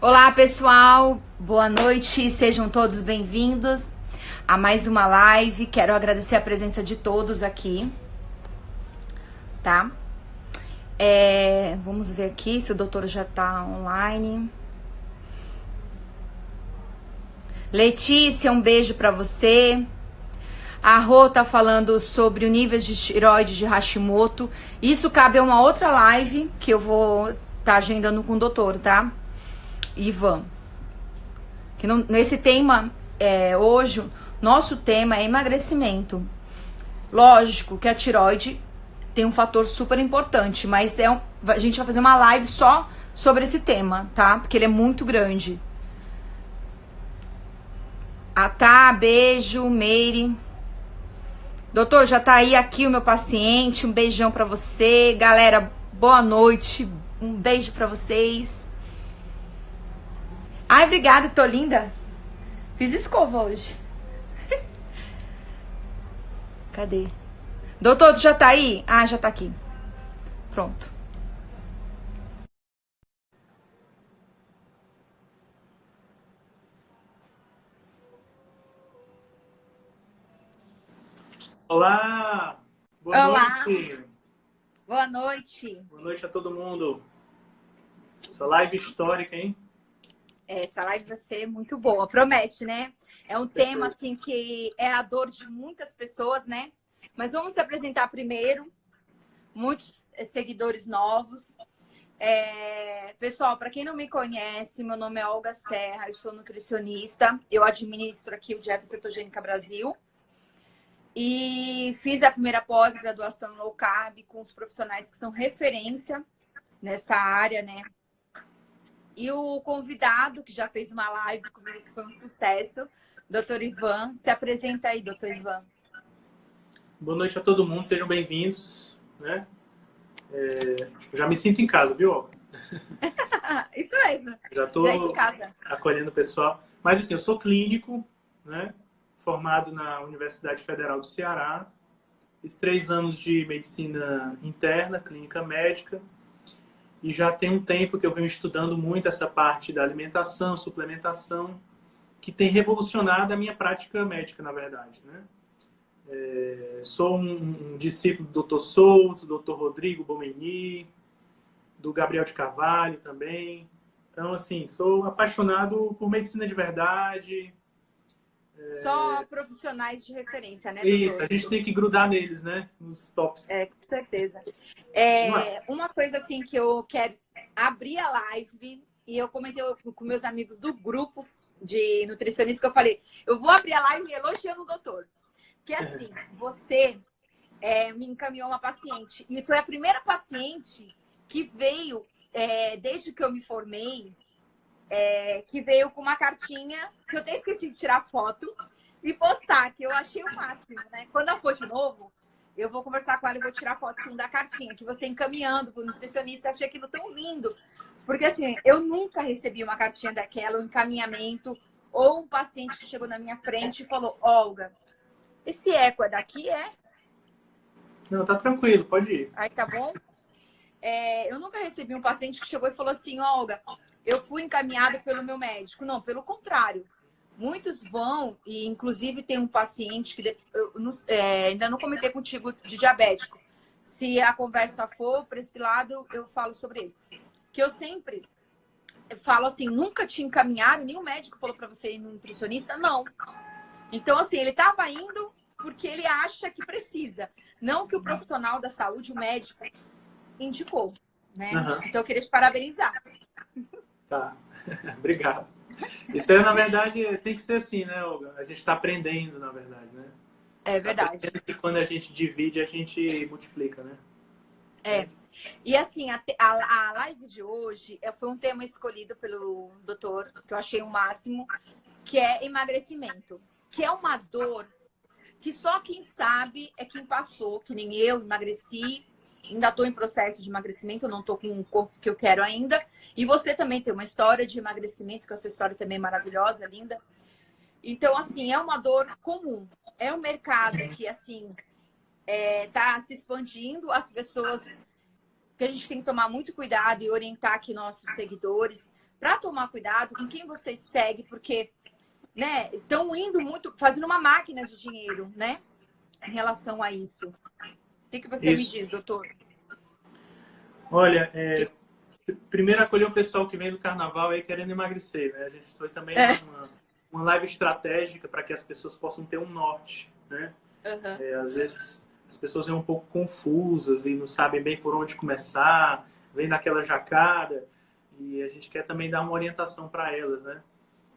Olá, pessoal. Boa noite. Sejam todos bem-vindos a mais uma live. Quero agradecer a presença de todos aqui, tá? Vamos ver aqui se o doutor já tá online. Letícia, um beijo pra você. A Rô tá falando sobre o nível de tireoide de Hashimoto. Isso cabe a uma outra live que eu vou tá agendando com o doutor, tá? Ivan. Que nesse tema, hoje, nosso tema é emagrecimento. Lógico que a tireoide tem um fator super importante, mas a gente vai fazer uma live só sobre esse tema, tá? Porque ele é muito grande. Tá, beijo, Meire. Doutor, já tá aí aqui o meu paciente, um beijão pra você. Galera, boa noite, um beijo pra vocês. Ai, obrigada, tô linda. Fiz escova hoje. Cadê? Doutor, tu já tá aí? Ah, já tá aqui. Pronto. Olá! Boa Olá! noite! Boa noite! Boa noite a todo mundo! Essa live histórica, hein? Essa live vai ser muito boa, promete, né? É um tema, assim, que é a dor de muitas pessoas, né? Mas vamos se apresentar primeiro. Muitos seguidores novos. Pessoal, para quem não me conhece, meu nome é Olga Serra, eu sou nutricionista. Eu administro aqui o Dieta Cetogênica Brasil. E fiz a primeira pós-graduação low carb com os profissionais que são referência nessa área, né? E o convidado, que já fez uma live comigo, que foi um sucesso, Dr. Ivan. Se apresenta aí, Dr. Ivan. Boa noite a todo mundo, sejam bem-vindos, né? Já me sinto em casa, viu, Olga? Isso mesmo. Já estou de casa. Acolhendo o pessoal. Mas, assim, eu sou clínico, né? Formado na Universidade Federal do Ceará. Fiz 3 anos de medicina interna, clínica médica. E já tem um tempo que eu venho estudando muito essa parte da alimentação, suplementação, que tem revolucionado a minha prática médica, na verdade, né? Sou um discípulo do Dr. Souto, do Dr. Rodrigo Bomeni, do Gabriel de Carvalho também. Então, assim, sou apaixonado por medicina de verdade. Só profissionais de referência, né, Isso, doutor? a gente tem que grudar neles, né? Nos tops. Com certeza. Uma coisa assim que eu quero abrir a live, e eu comentei com meus amigos do grupo de nutricionistas, que eu falei, eu vou abrir a live elogiando o doutor. Que assim, você me encaminhou uma paciente, e foi a primeira paciente que veio, desde que eu me formei, que veio com uma cartinha, que eu até esqueci de tirar foto e postar, que eu achei o máximo, né? Quando ela for de novo, eu vou conversar com ela e vou tirar foto da cartinha, que você encaminhando para o nutricionista, eu achei aquilo tão lindo. Porque assim, eu nunca recebi uma cartinha daquela, um encaminhamento, ou um paciente que chegou na minha frente e falou, Olga, esse eco é daqui, Não, tá tranquilo, pode ir. Aí tá bom? Eu nunca recebi um paciente que chegou e falou assim, Olga, eu fui encaminhado pelo meu médico. Não, pelo contrário. Muitos vão, e inclusive tem um paciente que ainda não comentei contigo de diabético. Se a conversa for para esse lado, eu falo sobre ele. Que eu sempre falo assim, nunca te encaminharam, nenhum médico falou para você ir no nutricionista? Não. Então, assim, ele estava indo porque ele acha que precisa. Não que o profissional da saúde, o médico, indicou, né? Uhum. Então, eu queria te parabenizar. Tá, obrigado. Isso aí, na verdade, tem que ser assim, né, Olga? A gente está aprendendo, na verdade, né? É verdade. Que quando a gente divide, a gente multiplica, né? E assim, a live de hoje foi um tema escolhido pelo doutor, que eu achei o máximo, que é emagrecimento. Que é uma dor que só quem sabe é quem passou, que nem eu emagreci, ainda estou em processo de emagrecimento, eu não estou com o corpo que eu quero ainda. E você também tem uma história de emagrecimento, que a sua história também é maravilhosa, linda. Então, assim, é uma dor comum. É um mercado que, assim, tá se expandindo. As pessoas que a gente tem que tomar muito cuidado e orientar aqui nossos seguidores para tomar cuidado com quem você segue, porque, né, estão indo muito, fazendo uma máquina de dinheiro, né, em relação a isso. O que você me diz, doutor? Olha, primeiro acolher o pessoal que vem do carnaval aí querendo emagrecer, né? A gente foi também uma live estratégica para que as pessoas possam ter um norte, né? Às vezes as pessoas vêm um pouco confusas e não sabem bem por onde começar, vem naquela jacada, e a gente quer também dar uma orientação para elas, né?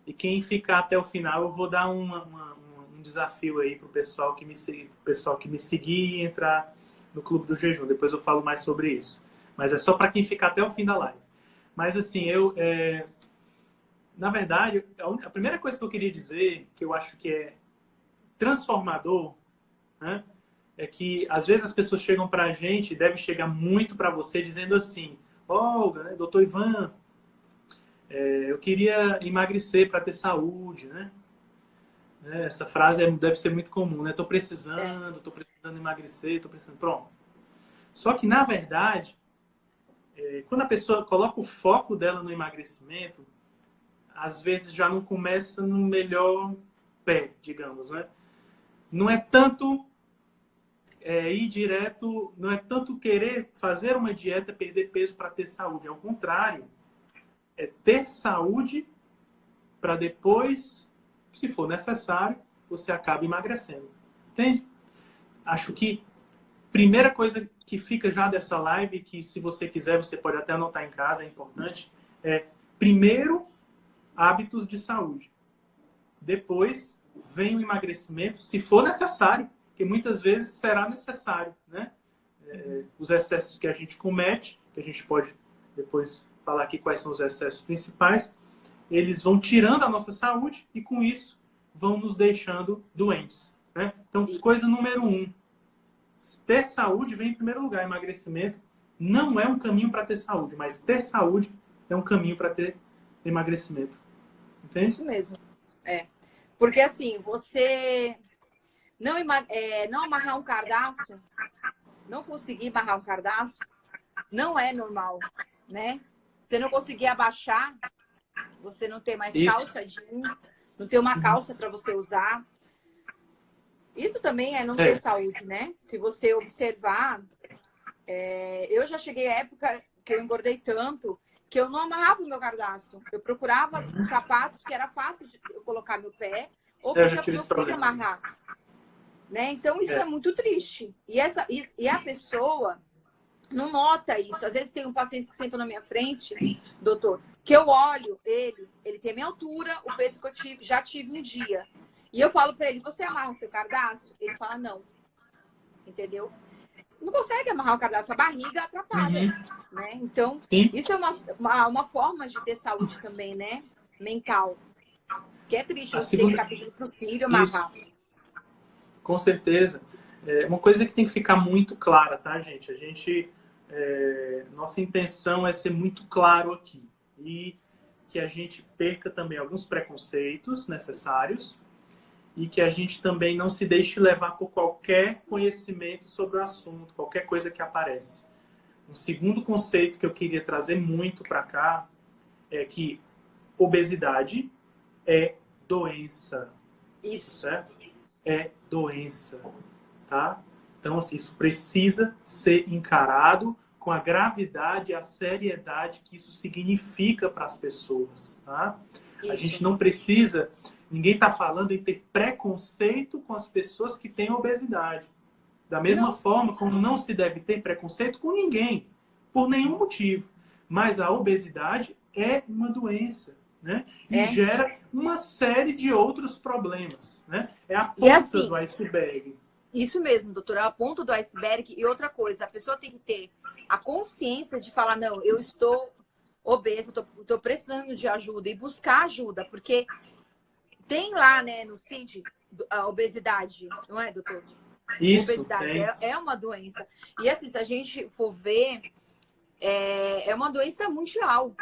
E quem ficar até o final, eu vou dar um desafio aí para o pessoal que me seguir e entrar no Clube do Jejum. Depois eu falo mais sobre isso. Mas é só para quem ficar até o fim da live. Mas assim, na verdade, a primeira coisa que eu queria dizer, que eu acho que é transformador, né, é que às vezes as pessoas chegam para a gente, deve chegar muito para você, dizendo assim: Olga, né, doutor Ivan, eu queria emagrecer para ter saúde, né? Essa frase deve ser muito comum, né? Estou precisando emagrecer, estou precisando. Pronto. Só que, na verdade, quando a pessoa coloca o foco dela no emagrecimento, às vezes já não começa no melhor pé, digamos, né? Não é tanto ir direto, não é tanto querer fazer uma dieta, perder peso para ter saúde. É o contrário. É ter saúde para depois, se for necessário, você acaba emagrecendo. Entende? Acho que primeira coisa que fica já dessa live, que se você quiser, você pode até anotar em casa, é importante, primeiro, hábitos de saúde. Depois, vem o emagrecimento, se for necessário, que muitas vezes será necessário, né? Os excessos que a gente comete, que a gente pode depois falar aqui quais são os excessos principais, eles vão tirando a nossa saúde e, com isso, vão nos deixando doentes, né? Então, coisa número 1, ter saúde vem em primeiro lugar. Emagrecimento não é um caminho para ter saúde, mas ter saúde é um caminho para ter emagrecimento. Entende? Isso mesmo. Porque assim, você não amarrar um cardaço, não conseguir amarrar um cardaço, não é normal, né? Você não conseguir abaixar, você não ter mais calça jeans, não ter uma calça para você usar. Isso também é não ter saúde, né? Se você observar, eu já cheguei à época que eu engordei tanto que eu não amarrava o meu cardaço. Eu procurava sapatos que era fácil de eu colocar meu pé ou pedia para o meu filho amarrar. Né? Então, isso é muito triste. E a pessoa não nota isso. Às vezes tem um paciente que senta na minha frente, doutor, que eu olho ele tem a minha altura, o peso que eu já tive um dia. E eu falo para ele: você amarra o seu cardaço? Ele fala: não. Entendeu? Não consegue amarrar o cardaço, a barriga atrapalha, né? Então, isso é uma forma de ter saúde também, né? Mental. Que é triste você ter que ficar pedindo pro filho amarrar. Isso. Com certeza. Uma coisa que tem que ficar muito clara, tá, gente? Nossa intenção é ser muito claro aqui. E que a gente perca também alguns preconceitos necessários e que a gente também não se deixe levar por qualquer conhecimento sobre o assunto, qualquer coisa que aparece. Um segundo conceito que eu queria trazer muito para cá é que obesidade é doença. Isso. Certo? É doença, tá? Então, assim, isso precisa ser encarado com a gravidade e a seriedade que isso significa para as pessoas, tá? Isso. A gente não precisa... Ninguém está falando em ter preconceito com as pessoas que têm obesidade. Da mesma forma como não se deve ter preconceito com ninguém, por nenhum motivo. Mas a obesidade é uma doença, né? E gera uma série de outros problemas, né? É a ponta do iceberg. Isso mesmo, doutora, é a ponta do iceberg. E outra coisa, a pessoa tem que ter a consciência de falar: não, eu estou obesa, estou precisando de ajuda, e buscar ajuda, porque tem lá, né, no CID, a obesidade, não é, doutor? Isso, obesidade é uma doença. E assim, se a gente for ver, é uma doença mundial.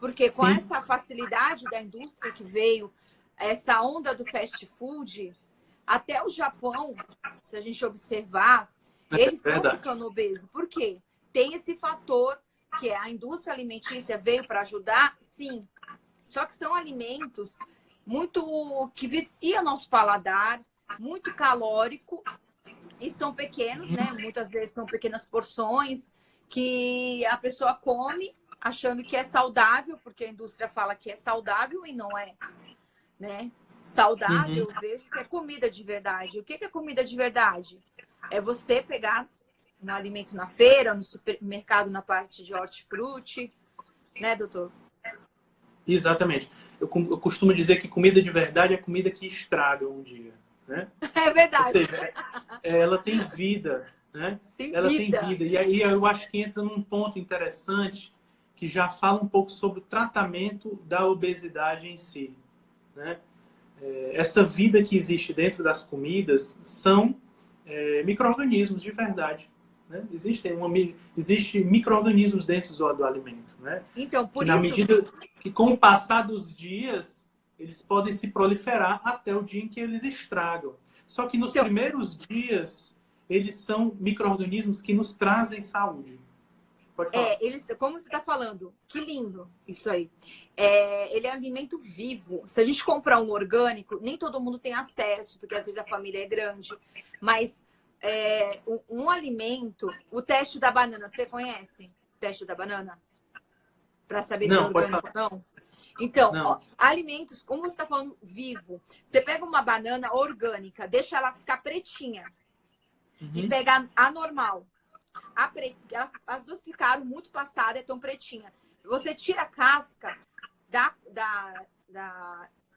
Porque com essa facilidade da indústria que veio, essa onda do fast food, até o Japão, se a gente observar, eles estão ficando obesos. Por quê? Tem esse fator que a indústria alimentícia veio para ajudar, sim. Só que são alimentos muito que vicia nosso paladar, muito calórico e são pequenos, né? Muitas vezes são pequenas porções que a pessoa come achando que é saudável, porque a indústria fala que é saudável e não é, né? Saudável, eu vejo que é comida de verdade. O que é comida de verdade? É você pegar um alimento na feira, no supermercado, na parte de hortifruti, né, doutor? Exatamente. Eu costumo dizer que comida de verdade é comida que estraga um dia, né? É Ou verdade. seja, ela tem vida, né? Tem Ela tem vida. vida. E aí eu acho que entra num ponto interessante que já fala um pouco sobre o tratamento da obesidade em si, né? Essa vida que existe dentro das comidas são micro-organismos de verdade, né? Existem micro-organismos dentro do alimento, né? Então, Que por na isso, medida que com o passar dos dias, eles podem se proliferar até o dia em que eles estragam. Só que nos então, primeiros dias, eles são micro-organismos que nos trazem saúde. Pode falar. eles, como você está falando, que lindo isso aí. Ele é alimento vivo. Se a gente comprar um orgânico, nem todo mundo tem acesso, porque às vezes a família é grande. Mas um alimento, o teste da banana, você conhece? O teste da banana? Para saber se é Não, pode orgânico falar. ou não? Então, ó, Não. alimentos, como você está falando, vivo. Você pega uma banana orgânica, deixa ela ficar pretinha e Uhum. pega a normal. As duas ficaram muito passadas, estão pretinhas. Você tira a casca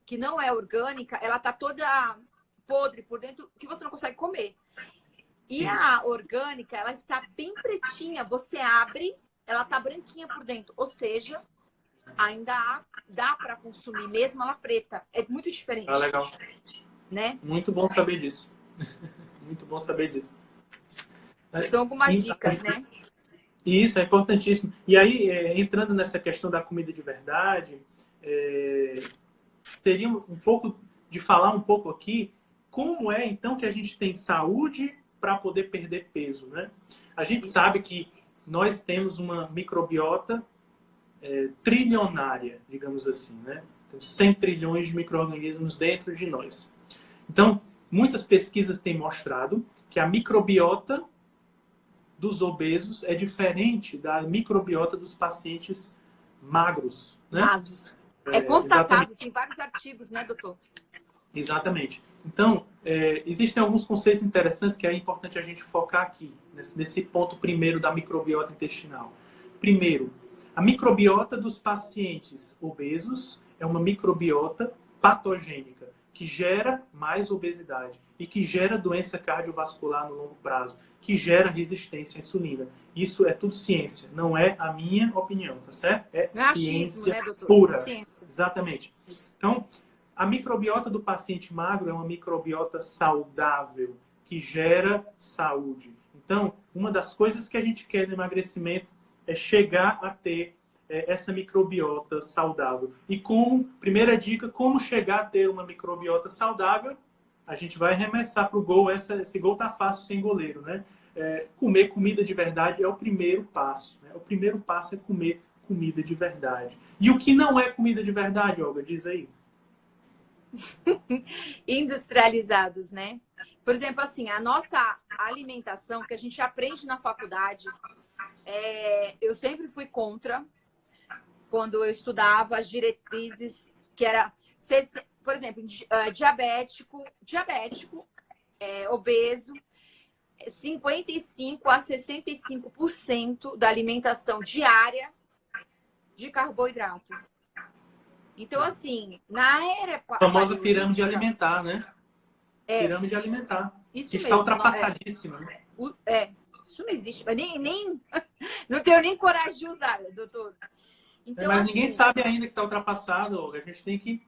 que não é orgânica, ela tá toda podre por dentro, que você não consegue comer. E Sim. a orgânica, ela está bem pretinha. Você abre, ela tá branquinha por dentro. Ou seja, ainda dá para consumir, mesmo ela preta. É muito diferente, Ah, legal. né? Muito bom saber disso. Muito bom saber disso. São algumas dicas, né? E isso é importantíssimo. E aí, entrando nessa questão da comida de verdade, teria um pouco de falar um pouco aqui como é então que a gente tem saúde para poder perder peso, né? A gente Isso. sabe que nós temos uma microbiota trilionária, digamos assim, né? Temos 100 trilhões de micro-organismos dentro de nós. Então, muitas pesquisas têm mostrado que a microbiota dos obesos é diferente da microbiota dos pacientes magros, né? Magros. É constatado, Exatamente. tem vários artigos, né, doutor? Exatamente. Então, existem alguns conceitos interessantes que é importante a gente focar aqui, nesse ponto primeiro da microbiota intestinal. Primeiro, a microbiota dos pacientes obesos é uma microbiota patogênica, que gera mais obesidade e que gera doença cardiovascular no longo prazo, que gera resistência à insulina. Isso é tudo ciência, não é a minha opinião, tá certo? É Não é ciência achismo, né, doutor? pura. Ciência. Exatamente. Isso. Então, a microbiota do paciente magro é uma microbiota saudável, que gera saúde. Então, uma das coisas que a gente quer no emagrecimento é chegar a ter essa microbiota saudável. E primeira dica, como chegar a ter uma microbiota saudável? A gente vai arremessar para o gol. Esse gol tá fácil sem goleiro, né? Comer comida de verdade é o primeiro passo. Né? O primeiro passo é comer comida de verdade. E o que não é comida de verdade, Olga? Diz aí. Industrializados, né? Por exemplo, assim, a nossa alimentação que a gente aprende na faculdade, eu sempre fui contra quando eu estudava as diretrizes que era, por exemplo, diabético, obeso, 55 a 65% da alimentação diária de carboidrato. Então, assim, na era A famosa paleolítica... pirâmide alimentar, né? Pirâmide alimentar. Isso Que está mesmo. ultrapassadíssima. Né? Isso não existe. Mas não tenho nem coragem de usar, doutor. Então, Mas assim, ninguém sabe ainda que está ultrapassado, Olga. A gente tem que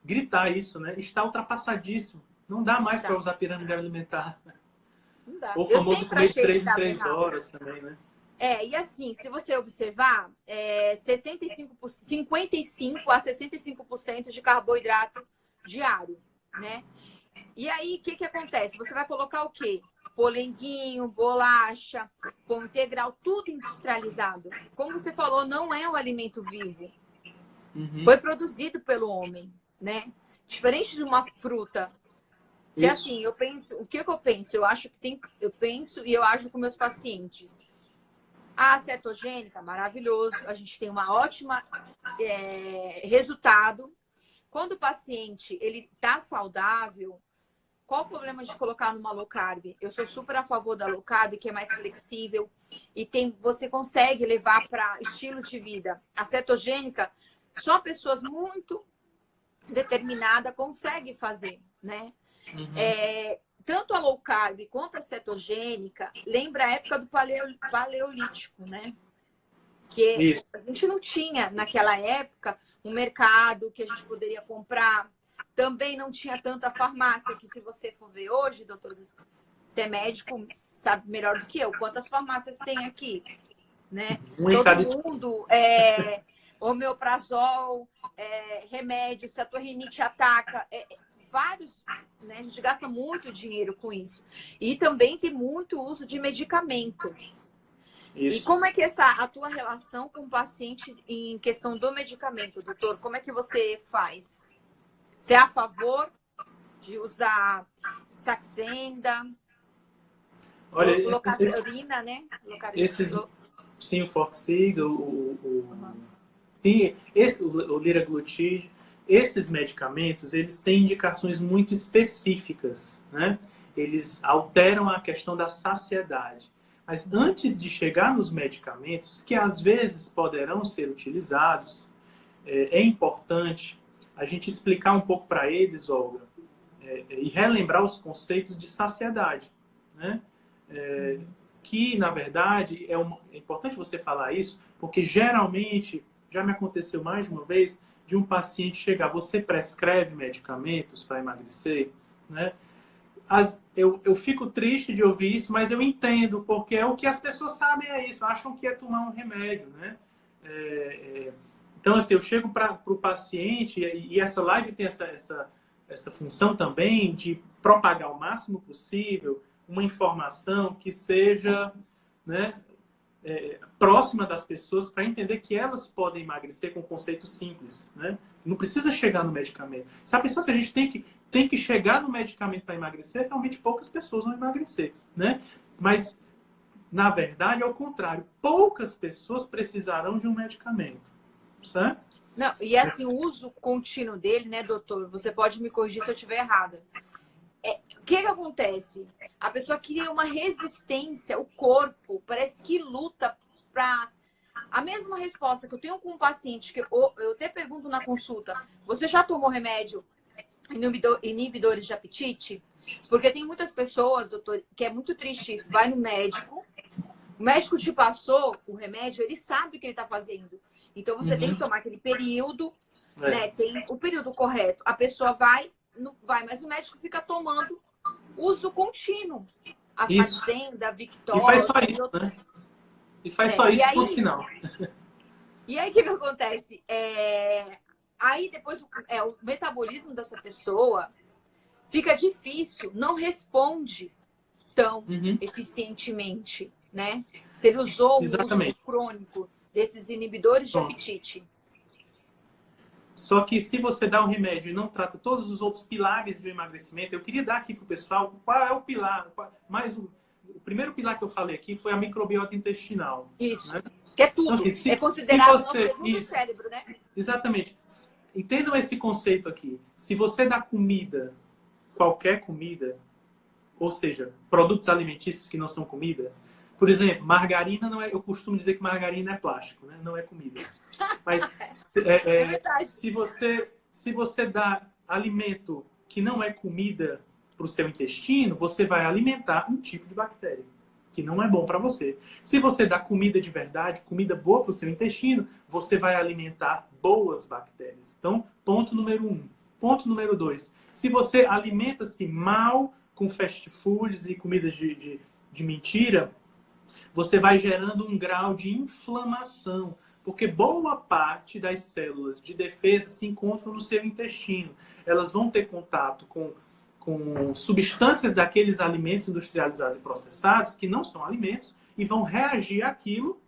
gritar isso, né? Está ultrapassadíssimo. Não dá mais para usar pirâmide alimentar. Não dá. Ou o Eu famoso sempre comer de achei que 3 em estava 3 errado. horas também, né? E assim, se você observar, 55 a 65% de carboidrato diário, né? E aí, o que acontece? Você vai colocar o quê? polenguinho, bolacha, pão integral, tudo industrializado. Como você falou, não é um alimento vivo. Foi produzido pelo homem, né? Diferente de uma fruta. Que assim, eu penso, o que eu penso? Eu acho que tem, eu penso e eu ajo com meus pacientes. A cetogênica, maravilhoso, a gente tem uma ótima resultado. Quando o paciente ele tá saudável, qual o problema de colocar numa low carb? Eu sou super a favor da low carb, que é mais flexível e você consegue levar para estilo de vida. A cetogênica, só pessoas muito determinadas conseguem fazer, né? Tanto a low carb quanto a cetogênica lembra a época do paleolítico, né? Que a gente não tinha naquela época um mercado que a gente poderia comprar. Também não tinha tanta farmácia, que se você for ver hoje, doutor, você é médico, sabe melhor do que eu, quantas farmácias tem aqui, né? Todo mundo, omeprazol, remédio, se a tua rinite ataca, vários, né? A gente gasta muito dinheiro com isso. E também tem muito uso de medicamento. Isso. E como é que a tua relação com o paciente em questão do medicamento, doutor? Como é que você faz? Você é a favor de usar Saxenda? Olha, Locazerina, né? Sim, o Forxiga, sim, o liraglutide. Esses medicamentos, eles têm indicações muito específicas, né? Eles alteram a questão da saciedade. Mas antes de chegar nos medicamentos, que às vezes poderão ser utilizados, é importante a gente explicar um pouco para eles, Olga, e relembrar os conceitos de saciedade, né? Que, na verdade, é importante você falar isso, porque geralmente, já me aconteceu mais de uma vez, de um paciente chegar, você prescreve medicamentos para emagrecer, né? Eu fico triste de ouvir isso, mas eu entendo, porque é o que as pessoas sabem, é isso, acham que é tomar um remédio, né? Então, assim, eu chego para o paciente, e essa live tem essa função também de propagar o máximo possível uma informação que seja, né, próxima das pessoas, para entender que elas podem emagrecer com conceitos simples, né? Não precisa chegar no medicamento. Se a pessoa, se a gente tem que chegar no medicamento para emagrecer, realmente poucas pessoas vão emagrecer, né? Mas, na verdade, é o contrário. Poucas pessoas precisarão de um medicamento, certo? Não, e assim, o uso contínuo dele, né, doutor? Você pode me corrigir se eu estiver errada. O que acontece? A pessoa cria uma resistência, o corpo parece que luta para... A mesma resposta que eu tenho com um paciente, que eu até pergunto na consulta, você já tomou remédio inibidores de apetite? Porque tem muitas pessoas, doutor, que é muito triste isso, vai no médico, o médico te passou o remédio, ele sabe o que ele está fazendo. Então você tem que tomar aquele período, né? Tem o período correto. A pessoa vai, mas o médico fica tomando uso contínuo. A Saxenda, a Victoria. E faz só isso, né? E faz só isso no final. E aí, o que acontece? Aí, depois, o metabolismo dessa pessoa fica difícil, não responde tão eficientemente, né? Se ele usou um uso crônico desses inibidores de apetite. Só que se você dá um remédio e não trata todos os outros pilares do emagrecimento, eu queria dar aqui para o pessoal qual é o pilar. O primeiro pilar que eu falei aqui foi a microbiota intestinal. Isso, né? Que é tudo. Então, assim, é considerado o segundo cérebro, né? Exatamente. Entendam esse conceito aqui. Se você dá comida, qualquer comida, ou seja, produtos alimentícios que não são comida, por exemplo, margarina não é... Eu costumo dizer que margarina é plástico, né? Não é comida. Mas se você dá alimento que não é comida para o seu intestino, você vai alimentar um tipo de bactéria que não é bom para você. Se você dá comida de verdade, comida boa para o seu intestino, você vai alimentar boas bactérias. Então, ponto número 1. Ponto número 2. Se você alimenta-se mal com fast foods e comidas de mentira, você vai gerando um grau de inflamação, porque boa parte das células de defesa se encontram no seu intestino. Elas vão ter contato com com substâncias daqueles alimentos industrializados e processados, que não são alimentos, e vão reagir àquilo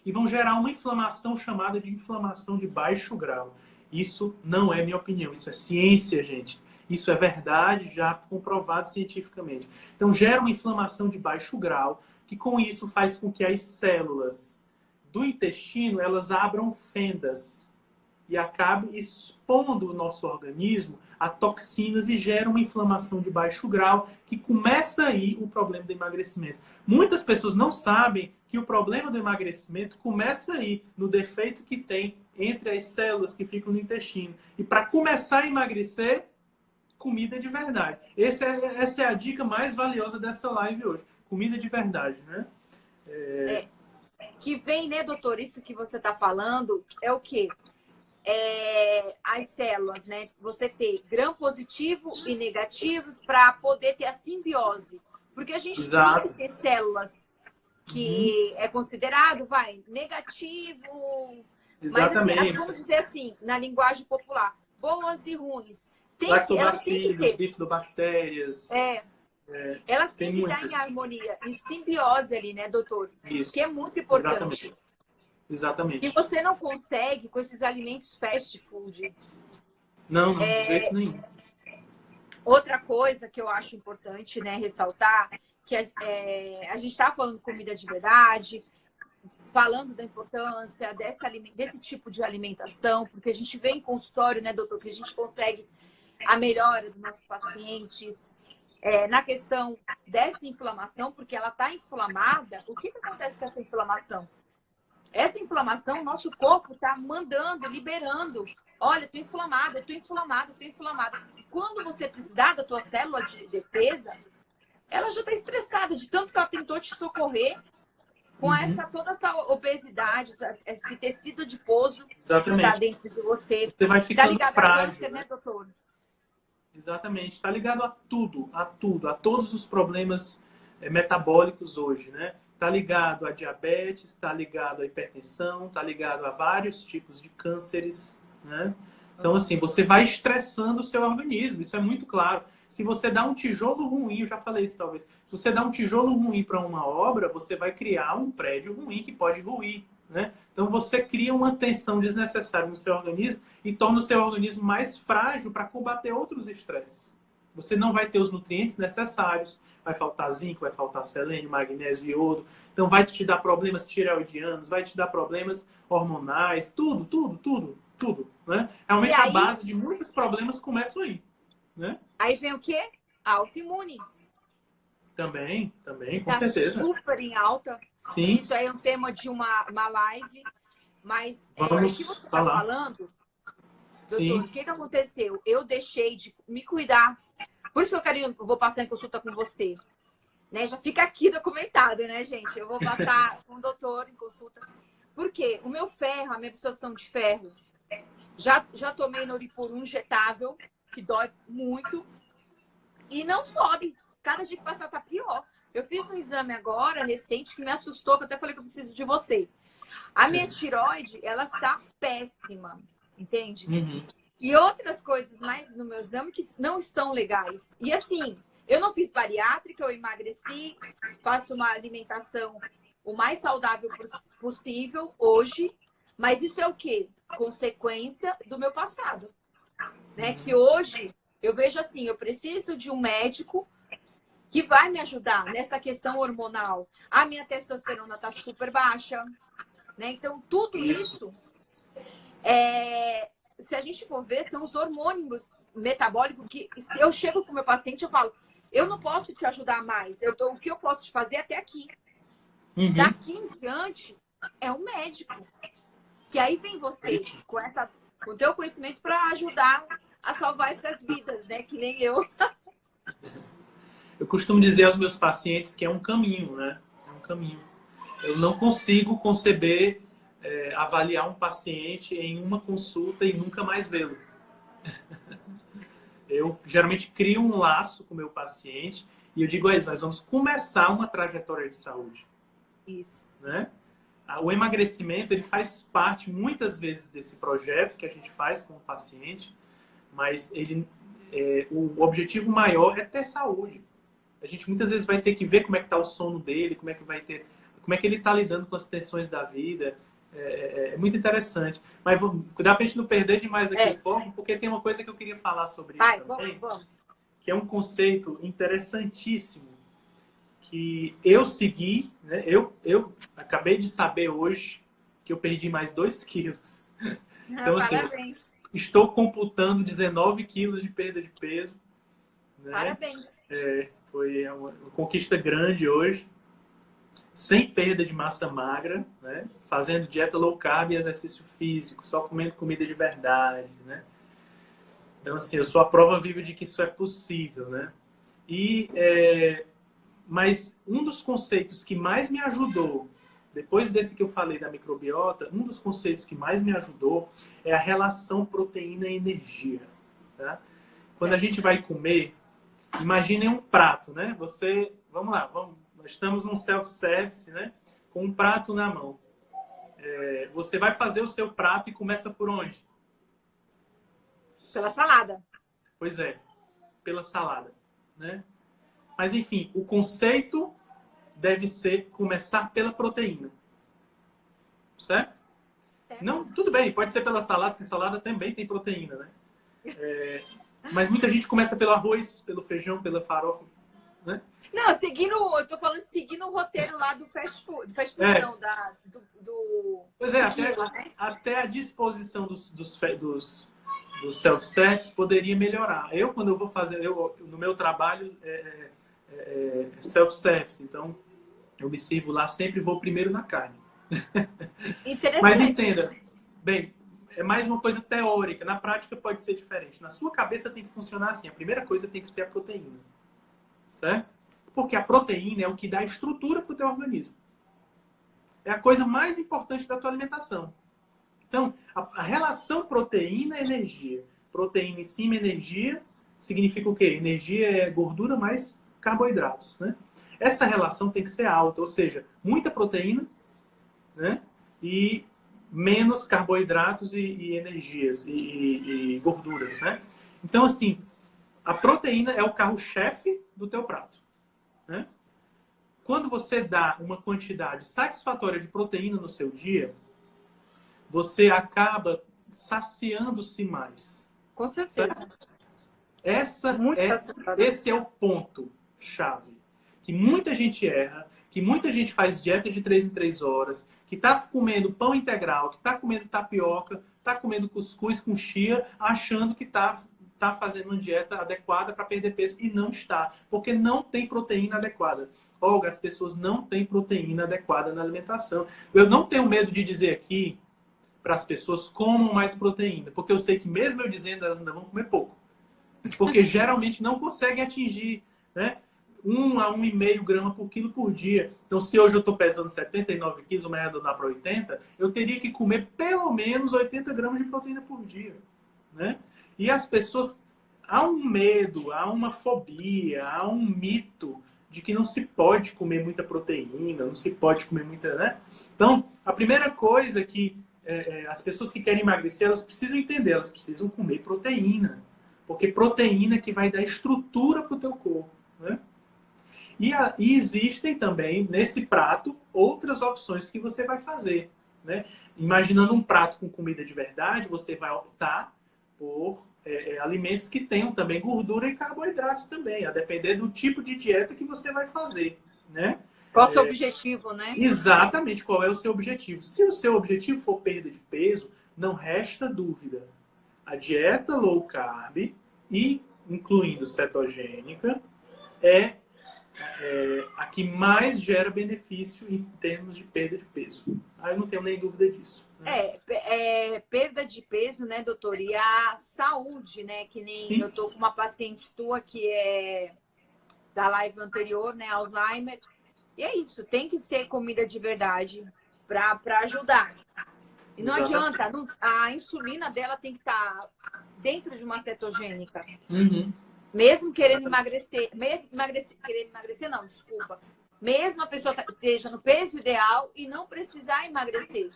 e vão gerar uma inflamação chamada de inflamação de baixo grau. Isso não é minha opinião, isso é ciência, gente. Isso é verdade, já comprovado cientificamente. Então, gera uma inflamação de baixo grau, que com isso faz com que as células do intestino, elas abram fendas e acabem expondo o nosso organismo a toxinas e gera uma inflamação de baixo grau, que começa aí o problema do emagrecimento. Muitas pessoas não sabem que o problema do emagrecimento começa aí, no defeito que tem entre as células que ficam no intestino. E para começar a emagrecer, comida de verdade. Essa é a dica mais valiosa dessa live hoje. Comida de verdade, né? Que vem, né, doutor? Isso que você está falando é o quê? As células, né? Você ter gram positivo e negativo para poder ter a simbiose. Porque a gente tem que ter células que é considerado, negativo. Exatamente. Mas assim, vamos dizer assim, na linguagem popular, boas e ruins. Lactobacilos, bifidobactérias. Elas têm que estar em harmonia, em simbiose ali, né, doutor? Isso. Que é muito importante. Exatamente. E você não consegue com esses alimentos fast food. Não, de jeito nenhum. Outra coisa que eu acho importante, né, ressaltar, que a gente está falando de comida de verdade, falando da importância desse tipo de alimentação, porque a gente vê em consultório, né, doutor, que a gente consegue a melhora dos nossos pacientes na questão dessa inflamação, porque ela está inflamada. O que acontece com essa inflamação? Essa inflamação, nosso corpo está mandando, liberando. Olha, estou inflamado, estou inflamado, estou inflamado. E quando você precisar da tua célula de defesa, ela já está estressada de tanto que ela tentou te socorrer com toda essa obesidade, esse tecido adiposo que está dentro de você. Você vai ficando ligado frágil, a câncer, né, doutor? Exatamente. Está ligado a tudo, a todos os problemas metabólicos hoje, né? Está ligado a diabetes, está ligado à hipertensão, está ligado a vários tipos de cânceres, né? Então, assim, você vai estressando o seu organismo, isso é muito claro. Se você dá um tijolo ruim, eu já falei isso talvez, se você dá um tijolo ruim para uma obra, você vai criar um prédio ruim que pode ruir, né? Então, você cria uma tensão desnecessária no seu organismo e torna o seu organismo mais frágil para combater outros estresses. Você não vai ter os nutrientes necessários, vai faltar zinco, vai faltar selênio, magnésio, iodo. Então, vai te dar problemas tireoidianos, vai te dar problemas hormonais, tudo. Né? Realmente, a base de muitos problemas começa aí. Né? Aí vem o quê? Autoimune. Também, com certeza. Super em alta. Sim. Isso aí é um tema de uma live. Mas o que você está falando, doutor, o que aconteceu? Eu deixei de me cuidar. Por isso eu vou passar em consulta com você. Né? Já fica aqui documentado, né, gente? Eu vou passar com o doutor em consulta. Por quê? O meu ferro, a minha absorção de ferro, já tomei Noriporum injetável, que dói muito, e não sobe. Cada dia que passa tá pior. Eu fiz um exame agora, recente, que me assustou, que eu até falei que eu preciso de você. A minha tireoide, ela está péssima, entende? E outras coisas mais no meu exame que não estão legais. E assim, eu não fiz bariátrica, eu emagreci, faço uma alimentação o mais saudável possível hoje, mas isso é o quê? Consequência do meu passado. Né? Que hoje eu vejo assim, eu preciso de um médico que vai me ajudar nessa questão hormonal. A minha testosterona está super baixa, né? Então tudo isso, se a gente for ver, são os hormônios metabólicos que, se eu chego com o meu paciente, eu falo, eu não posso te ajudar mais, o que eu posso te fazer até aqui. Daqui em diante é um médico. Que aí vem você com o teu conhecimento para ajudar a salvar essas vidas, né? Que nem eu. Eu costumo dizer aos meus pacientes que é um caminho, né? É um caminho. Eu não consigo conceber, avaliar um paciente em uma consulta e nunca mais vê-lo. Eu geralmente crio um laço com o meu paciente e eu digo a eles, nós vamos começar uma trajetória de saúde. Isso. Né? O emagrecimento, ele faz parte muitas vezes desse projeto que a gente faz com o paciente, mas ele o objetivo maior é ter saúde. A gente muitas vezes vai ter que ver como é que está o sono dele, como é que ele está lidando com as tensões da vida. É muito interessante. Mas dá pra gente não perder demais aqui o foco, porque tem uma coisa que eu queria falar sobre isso também, vamos. que é um conceito interessantíssimo que eu segui, né? Eu acabei de saber hoje que eu perdi mais 2 quilos. Então, assim, Parabéns. estou computando 19 quilos de perda de peso. Né? Parabéns. Foi uma conquista grande hoje. Sem perda de massa magra, né? Fazendo dieta low carb e exercício físico, só comendo comida de verdade, né? Então, assim, eu sou a prova viva de que isso é possível, né? Mas um dos conceitos que mais me ajudou, depois desse que eu falei da microbiota, um dos conceitos que mais me ajudou é a relação proteína e energia, tá? Quando a gente vai comer, imaginem um prato, né? Vamos lá, nós estamos num self-service, né? Com um prato na mão. Você vai fazer o seu prato e começa por onde? Pela salada. Pois é, pela salada, né? Mas, enfim, o conceito deve ser começar pela proteína. Certo? Não, tudo bem, pode ser pela salada, porque salada também tem proteína, né? Mas muita gente começa pelo arroz, pelo feijão, pela farofa, né? Não, eu tô falando seguindo o roteiro lá do fast food. Do fast food não, Pois é, quilo, né? até a disposição dos self-service poderia melhorar. Quando eu vou fazer, no meu trabalho self-service, então eu me sirvo lá, sempre vou primeiro na carne. Interessante. Mas entenda, bem, é mais uma coisa teórica, na prática pode ser diferente. Na sua cabeça tem que funcionar assim, a primeira coisa tem que ser a proteína, certo? Porque a proteína é o que dá estrutura para o teu organismo. É a coisa mais importante da tua alimentação. Então, a relação proteína-energia. Proteína em cima, energia, significa o quê? Energia é gordura mais carboidratos, né? Essa relação tem que ser alta, ou seja, muita proteína, né? E menos carboidratos e energias e gorduras, né? Então, assim, a proteína é o carro-chefe do teu prato, né? Quando você dá uma quantidade satisfatória de proteína no seu dia, você acaba saciando-se mais. Com certeza. Esse é o ponto-chave. Que muita gente erra, que muita gente faz dieta de 3 em 3 horas, que está comendo pão integral, que está comendo tapioca, está comendo cuscuz com chia, achando que está fazendo uma dieta adequada para perder peso e não está, porque não tem proteína adequada. Olga, as pessoas não têm proteína adequada na alimentação. Eu não tenho medo de dizer aqui para as pessoas comam mais proteína, porque eu sei que mesmo eu dizendo, elas ainda vão comer pouco. Porque geralmente não conseguem atingir, né, 1 a 1,5 grama por quilo por dia. Então, se hoje eu estou pesando 79 quilos, amanhã eu dá para 80, eu teria que comer pelo menos 80 gramas de proteína por dia, né? E as pessoas, há um medo, há uma fobia, há um mito de que não se pode comer muita proteína, não se pode comer muita, né? Então, a primeira coisa que as pessoas que querem emagrecer, elas precisam entender, elas precisam comer proteína. Porque proteína é que vai dar estrutura para o teu corpo, né? E existem também, nesse prato, outras opções que você vai fazer, né? Imaginando um prato com comida de verdade, você vai optar por alimentos que tenham também gordura e carboidratos também, a depender do tipo de dieta que você vai fazer, né? Qual é o seu objetivo, né? Exatamente, qual é o seu objetivo. Se o seu objetivo for perda de peso, não resta dúvida. A dieta low carb, e incluindo cetogênica, é a que mais gera benefício em termos de perda de peso. Eu não tenho nem dúvida disso. Né? Perda de peso, né, doutor? E a saúde, né? Que nem Sim. Eu tô com uma paciente tua que é da live anterior, né? Alzheimer. E é isso, tem que ser comida de verdade para ajudar. E não adianta, a insulina dela tem que estar dentro de uma cetogênica. Uhum. Mesmo querendo emagrecer, querendo emagrecer não, desculpa. Mesmo a pessoa esteja no peso ideal e não precisar emagrecer,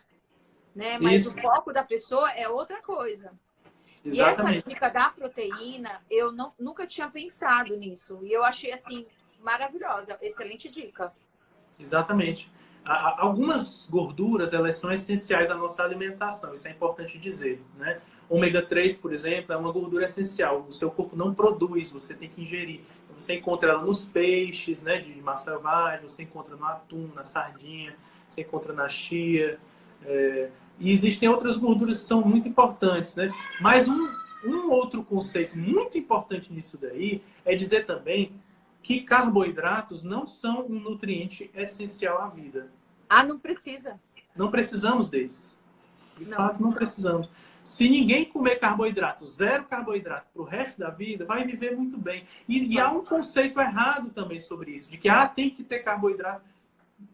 né? Mas o foco da pessoa é outra coisa. E essa Exatamente. dica da proteína, eu nunca tinha pensado nisso. E eu achei, assim, maravilhosa. Excelente dica. Exatamente. Algumas gorduras, elas são essenciais à nossa alimentação, isso é importante dizer, né? Ômega 3, por exemplo, é uma gordura essencial. O seu corpo não produz, você tem que ingerir. Você encontra ela nos peixes, né, de massa selvagem, você encontra no atum, na sardinha, você encontra na chia. E existem outras gorduras que são muito importantes, né? Mas um outro conceito muito importante nisso daí é dizer também que carboidratos não são um nutriente essencial à vida. Ah, não precisa. Não precisamos deles. De Não. fato, não precisamos. Se ninguém comer carboidrato, zero carboidrato para o resto da vida, vai viver muito bem. E há um conceito errado também sobre isso, de que tem que ter carboidrato.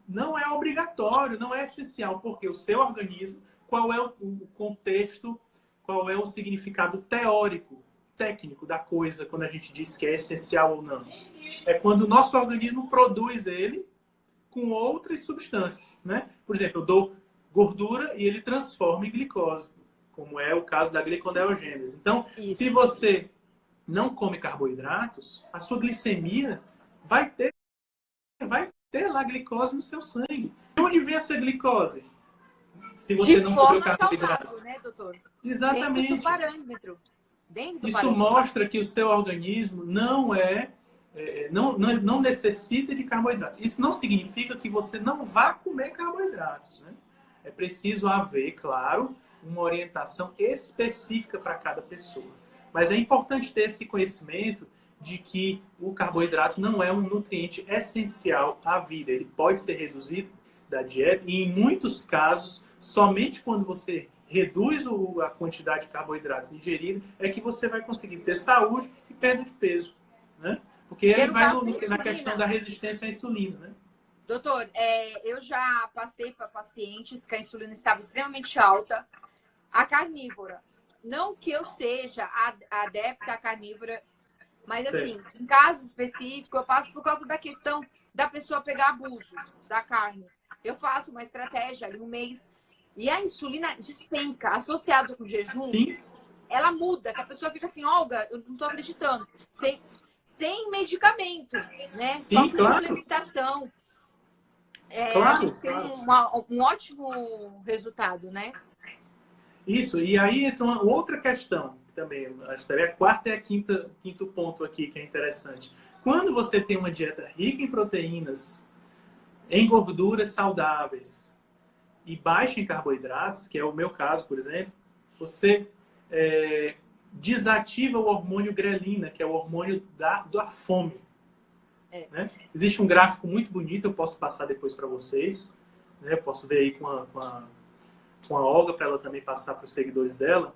Não é obrigatório, não é essencial, porque o seu organismo, qual é o contexto, qual é o significado teórico, técnico da coisa, quando a gente diz que é essencial ou não. É quando o nosso organismo produz ele com outras substâncias, né? Por exemplo, eu dou gordura e ele transforma em glicose, como é o caso da gliconeogênese. Então, se você não come carboidratos, a sua glicemia vai ter lá glicose no seu sangue. De onde vem essa glicose? Se você não comeu carboidratos. Saudável, né, doutor? Exatamente. Dentro do parâmetro. Isso mostra que o seu organismo não necessita de carboidratos. Isso não significa que você não vá comer carboidratos, né? É preciso haver, claro, uma orientação específica para cada pessoa. Mas é importante ter esse conhecimento de que o carboidrato não é um nutriente essencial à vida. Ele pode ser reduzido da dieta e, em muitos casos, somente quando você reduz a quantidade de carboidratos ingeridos é que você vai conseguir ter saúde e perda de peso, né? Porque ele vai na questão da resistência à insulina, né? Doutor, eu já passei para pacientes que a insulina estava extremamente alta, a carnívora. Não que eu seja adepta à carnívora, mas assim, em caso específico, eu passo por causa da questão da pessoa pegar abuso da carne. Eu faço uma estratégia ali um mês e a insulina despenca, associado com o jejum, Sim. Ela muda, que a pessoa fica assim, Olga, eu não estou acreditando. Sem medicamento, né? Sim, só com claro. suplementação. Claro, tem claro. um ótimo resultado, né? Isso, e aí entra uma outra questão também, acho que a quarta e a quinto ponto aqui que é interessante. Quando você tem uma dieta rica em proteínas, em gorduras saudáveis e baixa em carboidratos, que é o meu caso, por exemplo, você desativa o hormônio grelina, que é o hormônio da fome. Né? Existe um gráfico muito bonito, eu posso passar depois para vocês, né? Eu posso ver aí com a Olga, para ela também passar para os seguidores dela,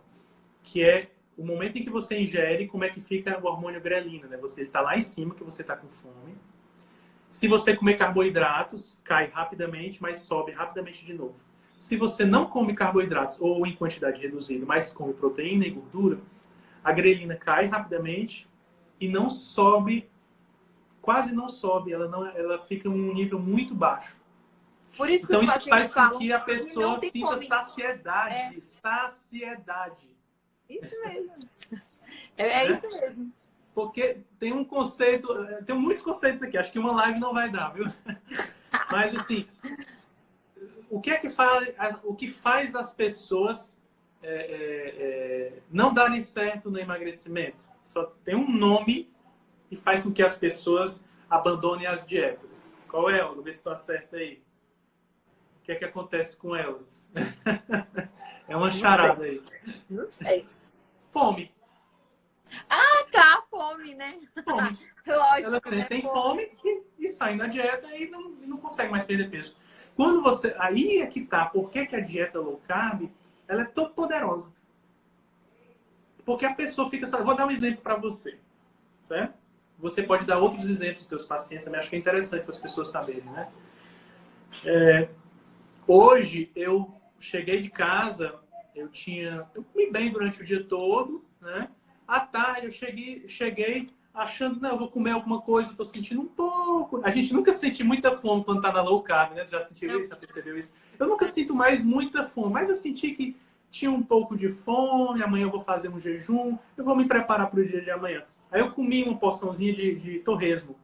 que é o momento em que você ingere, como é que fica o hormônio grelina, né? Ele está lá em cima, que você está com fome. Se você comer carboidratos, cai rapidamente, mas sobe rapidamente de novo. Se você não come carboidratos, ou em quantidade reduzida, mas come proteína e gordura, a grelina cai rapidamente e não sobe, quase não sobe, ela fica em um nível muito baixo. Por isso que então, os isso faz falam, com que a pessoa sinta fome. saciedade. Saciedade. Isso mesmo. É isso mesmo. Porque tem um conceito, tem muitos conceitos aqui, acho que uma live não vai dar, viu? Mas assim, o que faz as pessoas não darem certo no emagrecimento? Só tem um nome que faz com que as pessoas abandonem as dietas. Qual é, Olga? Vê se tu acerta aí. O que é que acontece com elas? É uma charada aí. Não sei. Fome. Ah, tá, fome, né? Fome. Lógico. Ela sentem fome e saem da dieta e não consegue mais perder peso. Quando você... Aí é que tá. Por que a dieta low carb ela é tão poderosa? Porque a pessoa fica... Vou dar um exemplo para você. Certo? Você pode dar outros exemplos dos seus pacientes. Também acho que é interessante para as pessoas saberem, né? Hoje, eu cheguei de casa, eu comi bem durante o dia todo, né? À tarde, eu cheguei achando, não, eu vou comer alguma coisa, eu tô sentindo um pouco. A gente nunca sente muita fome quando tá na low carb, né? Já sentiu isso? Já percebeu isso? Eu nunca sinto mais muita fome, mas eu senti que tinha um pouco de fome, amanhã eu vou fazer um jejum, eu vou me preparar para o dia de amanhã. Aí eu comi uma porçãozinha de torresmo.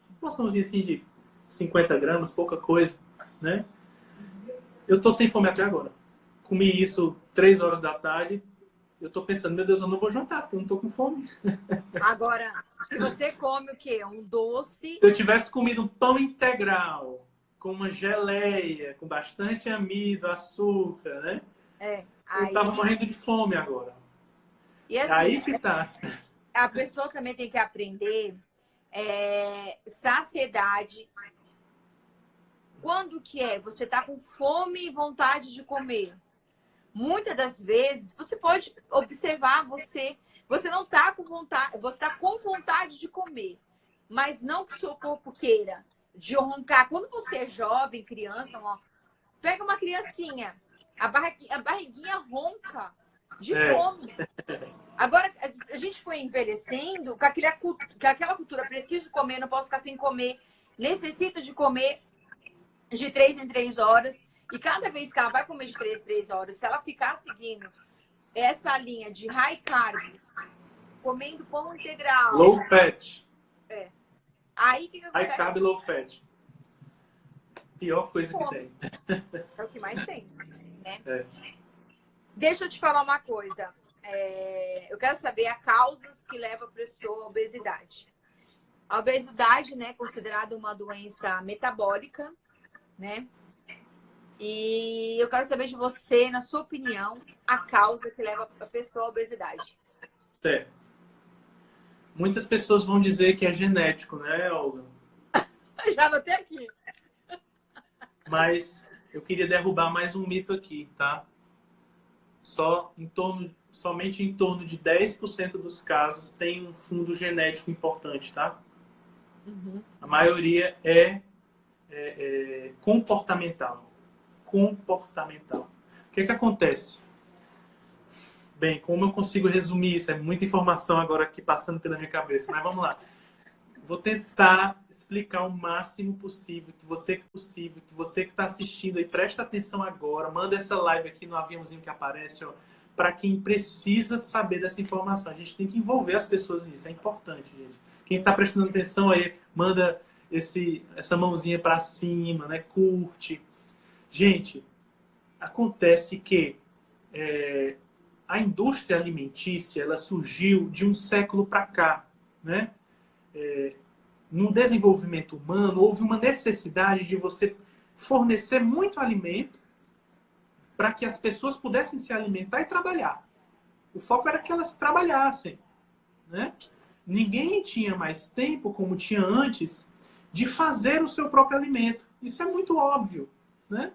Uma porçãozinha assim de 50 gramas, pouca coisa, né? Eu tô sem fome até agora. Comi isso 3 horas da tarde. Eu tô pensando, meu Deus, eu não vou jantar, porque eu não tô com fome. Agora, se você come o quê? Um doce. Se eu tivesse comido um pão integral, com uma geleia, com bastante amido, açúcar, né? Eu tava Aí. morrendo de fome agora. E assim, Aí que tá. a pessoa também tem que aprender saciedade. Quando que é? Você tá com fome e vontade de comer. Muitas das vezes, você pode observar, você não tá com vontade, você tá com vontade de comer, mas não que o seu corpo queira, de roncar. Quando você é jovem, criança, ó, pega uma criancinha, a barriguinha ronca de fome. Agora, a gente foi envelhecendo com aquela cultura, preciso comer, não posso ficar sem comer, necessito de comer de 3 em 3 horas. E cada vez que ela vai comer de 3 em 3 horas, se ela ficar seguindo essa linha de high carb, comendo pão integral... Low fat. Aí o que acontece? High carb, low fat. Pior coisa que tem. É o que mais tem, né? É. Deixa eu te falar uma coisa. Eu quero saber as causas que levam a pessoa à obesidade. A obesidade, né, é considerada uma doença metabólica, né? E eu quero saber de você, na sua opinião, a causa que leva a pessoa à obesidade. Certo. Muitas pessoas vão dizer que é genético, né, Olga? Já anotei aqui. Mas eu queria derrubar mais um mito aqui, tá? Somente em torno de 10% dos casos tem um fundo genético importante, tá? Uhum. A maioria é comportamental. Comportamental. O que acontece? Bem, como eu consigo resumir isso? É muita informação agora aqui passando pela minha cabeça, mas vamos lá. Vou tentar explicar o máximo possível, que você que está assistindo aí, presta atenção agora, manda essa live aqui no aviãozinho que aparece, ó, para quem precisa saber dessa informação. A gente tem que envolver as pessoas nisso, é importante, gente. Quem está prestando atenção aí, manda essa mãozinha para cima, né? Curte. Gente, acontece que a indústria alimentícia, ela surgiu de um século para cá, né? No desenvolvimento humano, houve uma necessidade de você fornecer muito alimento para que as pessoas pudessem se alimentar e trabalhar. O foco era que elas trabalhassem, né? Ninguém tinha mais tempo, como tinha antes, de fazer o seu próprio alimento. Isso é muito óbvio, né?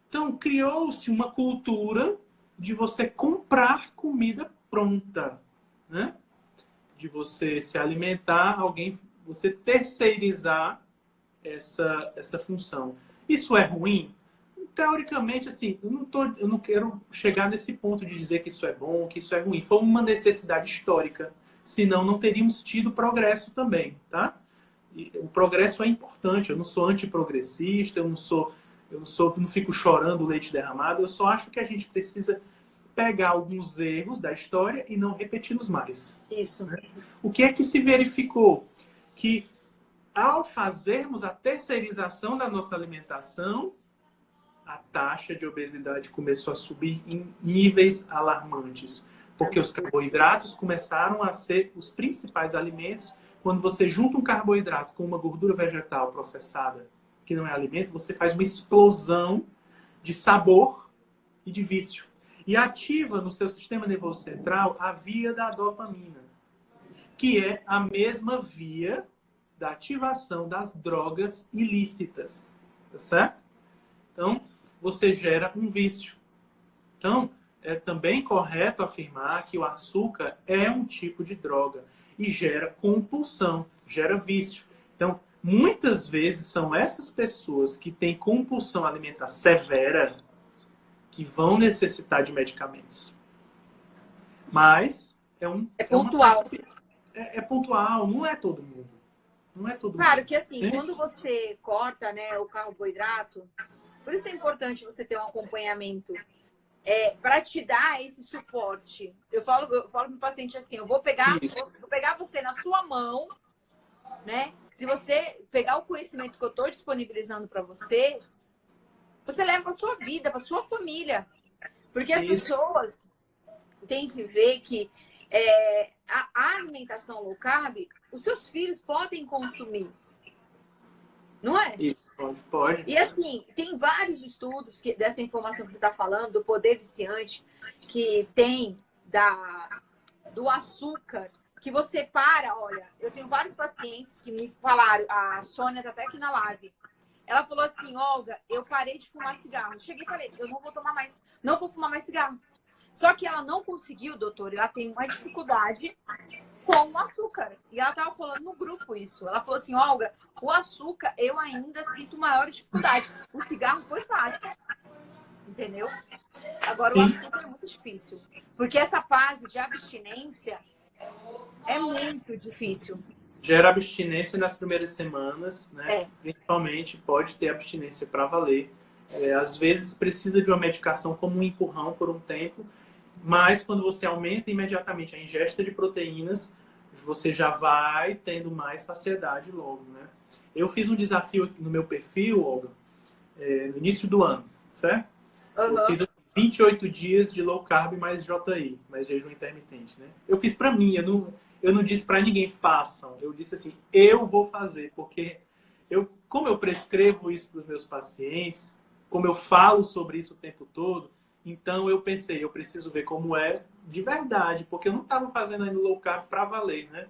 Então, criou-se uma cultura de você comprar comida pronta, né? De você se alimentar, você terceirizar essa função. Isso é ruim? Teoricamente, assim, eu não quero chegar nesse ponto de dizer que isso é bom, que isso é ruim. Foi uma necessidade histórica. Senão, não teríamos tido progresso também, tá? E o progresso é importante. Eu não sou antiprogressista, eu não fico chorando o leite derramado. Eu só acho que a gente precisa pegar alguns erros da história e não repeti-los mais. Isso. O que é que se verificou? Que ao fazermos a terceirização da nossa alimentação, a taxa de obesidade começou a subir em níveis alarmantes. Porque os carboidratos começaram a ser os principais alimentos. Quando você junta um carboidrato com uma gordura vegetal processada, que não é alimento, você faz uma explosão de sabor e de vício. E ativa no seu sistema nervoso central a via da dopamina, que é a mesma via da ativação das drogas ilícitas. Tá certo? Então, você gera um vício. Então, é também correto afirmar que o açúcar é um tipo de droga e gera compulsão, gera vício. Então, muitas vezes são essas pessoas que têm compulsão alimentar severa que vão necessitar de medicamentos. Mas é pontual. É pontual, não é todo mundo. Não é todo Claro mundo. que assim, quando você corta, né, o carboidrato, por isso é importante você ter um acompanhamento para te dar esse suporte. Eu falo para o paciente assim, eu vou pegar você na sua mão, né? Se você pegar o conhecimento que eu estou disponibilizando para você, você leva para sua vida, para sua família. Porque as pessoas têm que ver que a alimentação low carb, os seus filhos podem consumir. Não é? Isso, pode. E assim, tem vários estudos dessa informação que você está falando, do poder viciante, que tem do açúcar, que você olha, eu tenho vários pacientes que me falaram, a Sônia está até aqui na live, ela falou assim, Olga, eu parei de fumar cigarro. Eu cheguei e falei, eu não vou fumar mais cigarro. Só que ela não conseguiu, doutor, ela tem uma dificuldade com o açúcar. E ela estava falando no grupo isso. Ela falou assim, Olga, o açúcar eu ainda sinto maior dificuldade. O cigarro foi fácil. Entendeu? Agora, o açúcar é muito difícil. Porque essa fase de abstinência é muito difícil. Gera abstinência nas primeiras semanas, né? Principalmente pode ter abstinência para valer. Às vezes precisa de uma medicação como um empurrão por um tempo, mas quando você aumenta imediatamente a ingesta de proteínas, você já vai tendo mais saciedade logo, né? Eu fiz um desafio no meu perfil, Olga, no início do ano, certo? Eu fiz 28 dias de low carb mais JI, mais jejum intermitente, né? Eu fiz para mim, eu não disse para ninguém façam. Eu disse assim, eu vou fazer, porque como eu prescrevo isso para os meus pacientes, como eu falo sobre isso o tempo todo, então eu pensei, eu preciso ver como é de verdade, porque eu não estava fazendo ainda low carb para valer, né?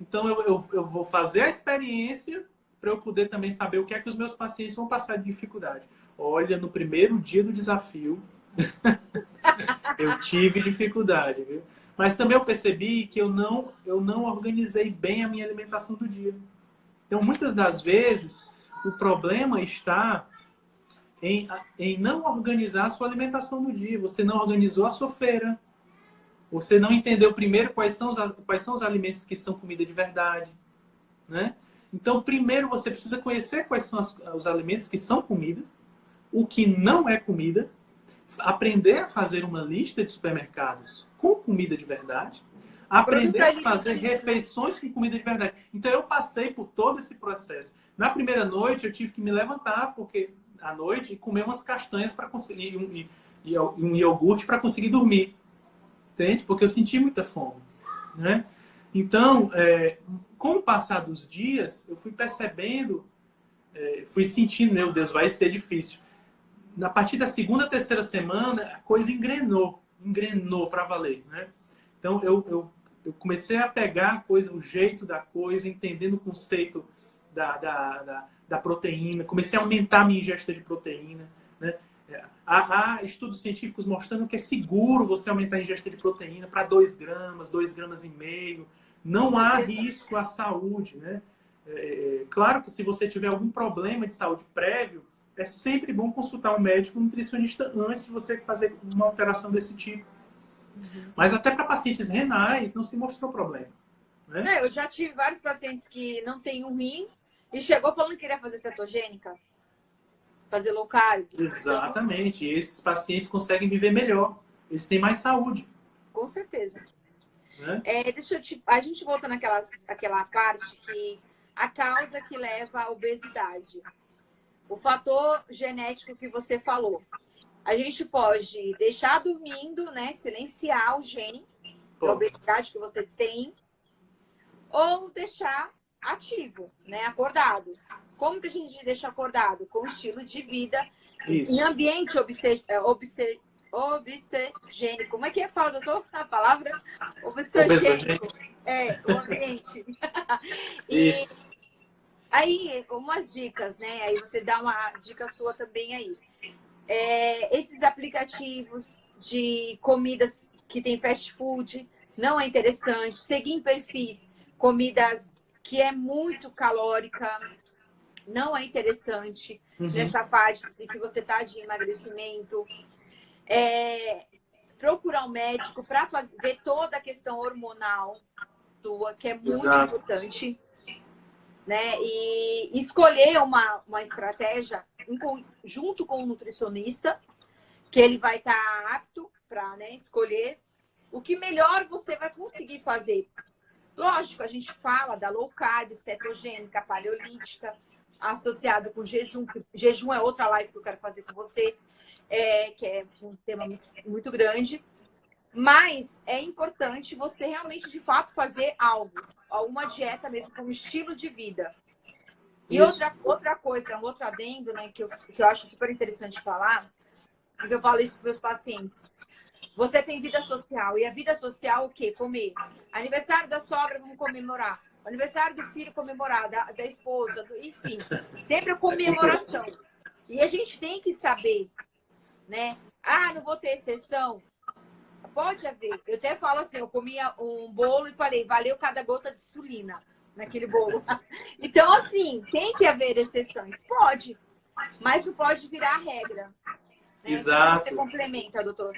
Então eu vou fazer a experiência para eu poder também saber o que é que os meus pacientes vão passar de dificuldade. Olha, no primeiro dia do desafio, eu tive dificuldade, viu? Mas também eu percebi que eu não organizei bem a minha alimentação do dia. Então, muitas das vezes, o problema está em não organizar a sua alimentação do dia. Você não organizou a sua feira. Você não entendeu primeiro quais são os alimentos que são comida de verdade, né? Então, primeiro você precisa conhecer quais são os alimentos que são comida, o que não é comida, aprender a fazer uma lista de supermercados com comida de verdade, aprender a fazer refeições com comida de verdade. Então, eu passei por todo esse processo. Na primeira noite, eu tive que me levantar, porque à noite, e comer umas castanhas para conseguir um iogurte para conseguir dormir. Entende? Porque eu senti muita fome, né? Então, com o passar dos dias, eu fui percebendo, fui sentindo, meu Deus, vai ser difícil. A partir da segunda, terceira semana, a coisa engrenou para valer, né? Então, eu comecei a pegar a coisa, o jeito da coisa, entendendo o conceito da proteína, comecei a aumentar a minha ingesta de proteína, né? Há estudos científicos mostrando que é seguro você aumentar a ingesta de proteína para 2 gramas, 2,5 gramas. Não há risco à saúde, né? Claro que se você tiver algum problema de saúde prévio, é sempre bom consultar um médico, um nutricionista antes de você fazer uma alteração desse tipo. Mas até para pacientes renais não se mostrou problema, né? Eu já tive vários pacientes que não têm um rim e chegou falando que queria fazer cetogênica. Fazer low carb. Exatamente. E esses pacientes conseguem viver melhor. Eles têm mais saúde. Com certeza. Né? A gente volta àquela parte que a causa que leva à obesidade. O fator genético que você falou. A gente pode deixar dormindo, né? Silenciar o gene da obesidade que você tem. Ou deixar ativo, né? Acordado. Como que a gente deixa acordado? Com estilo de vida. Isso. Em ambiente obsegênico. Como é que fala, doutor? A palavra? Obsegênico. O ambiente. Isso. Aí, umas dicas, né? Aí você dá uma dica sua também aí. Esses aplicativos de comidas que tem fast food não é interessante. Seguir em perfis, comidas que é muito calórica, não é interessante nessa fase que você está de emagrecimento. Procurar um médico para ver toda a questão hormonal sua, que é muito importante, né? E escolher uma estratégia junto com o nutricionista que ele vai estar apto para, né, escolher o que melhor você vai conseguir fazer. Lógico, a gente fala da low carb, cetogênica, paleolítica, associado com jejum, que jejum é outra live que eu quero fazer com você, que é um tema muito grande. Mas é importante você realmente, de fato, fazer algo, alguma dieta mesmo, como estilo de vida. E outra coisa, um outro adendo, né, que eu acho super interessante falar, porque eu falo isso para os meus pacientes. Você tem vida social, e a vida social o quê? Comer. Aniversário da sogra, vamos comemorar. Aniversário do filho, comemorar. Da esposa, enfim. Sempre a comemoração. E a gente tem que saber, né? Ah, não vou ter exceção. Pode haver. Eu até falo assim, eu comia um bolo e falei, valeu cada gota de insulina naquele bolo. Então, assim, tem que haver exceções. Pode, mas não pode virar regra. Né? Exato. Então, você complementa, doutor.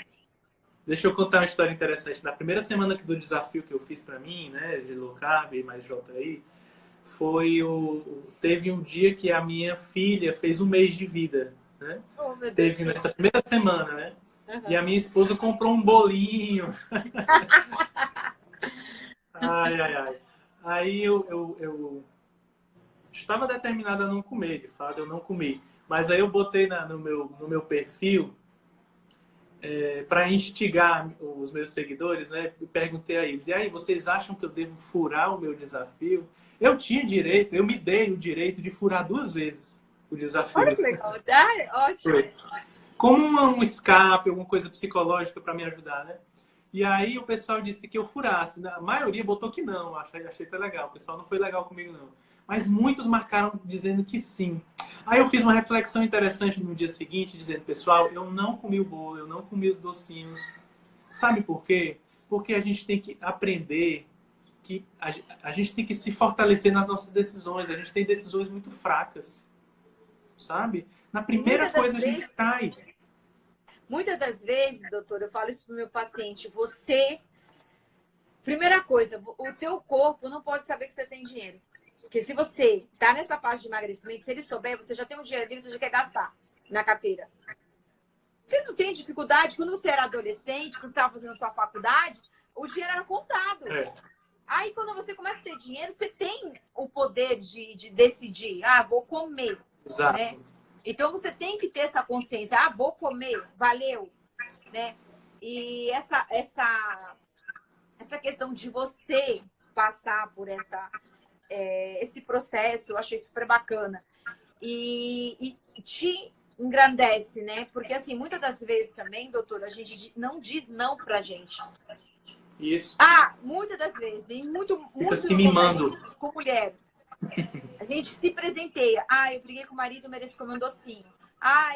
Deixa eu contar uma história interessante. Na primeira semana do desafio que eu fiz para mim, né, de low carb mais JI, teve um dia que a minha filha fez 1 mês de vida, né? Oh, meu Deus, teve nessa primeira semana, né? Uhum. E a minha esposa comprou um bolinho. Ai, ai, ai. Aí eu estava determinada a não comer, de fato, eu não comi. Mas aí eu botei no meu perfil, para instigar os meus seguidores, né? E perguntei a eles, e aí, vocês acham que eu devo furar o meu desafio? Eu tinha direito, eu me dei o direito de furar 2 vezes o desafio. Olha que legal, tá? Ótimo. Foi. Como um escape, alguma coisa psicológica para me ajudar, né? E aí o pessoal disse que eu furasse. A maioria botou que não, achei até legal. O pessoal não foi legal comigo, não. Mas muitos marcaram dizendo que sim. Aí eu fiz uma reflexão interessante no dia seguinte, dizendo, pessoal, eu não comi o bolo, eu não comi os docinhos. Sabe por quê? Porque a gente tem que aprender que a gente tem que se fortalecer nas nossas decisões. A gente tem decisões muito fracas, sabe? Na primeira coisa a gente cai. Muitas das vezes, doutor, eu falo isso pro meu paciente, primeira coisa, o teu corpo não pode saber que você tem dinheiro. Porque se você tá nessa fase de emagrecimento, se ele souber, você já tem um dinheiro ali, você já quer gastar na carteira. Porque não tem dificuldade, quando você era adolescente, quando você estava fazendo a sua faculdade, o dinheiro era contado. Aí, quando você começa a ter dinheiro, você tem o poder de decidir, vou comer. Exato. Né? Então, você tem que ter essa consciência. Vou comer, valeu. Né? E essa questão de você passar por esse processo, eu achei super bacana. E te engrandece, né? Porque, assim, muitas das vezes também, doutora, a gente não diz não pra gente. Isso. Muitas das vezes. E muito se mimando. Com mulher. A gente se presenteia. Eu briguei com o marido, mereço comer um docinho.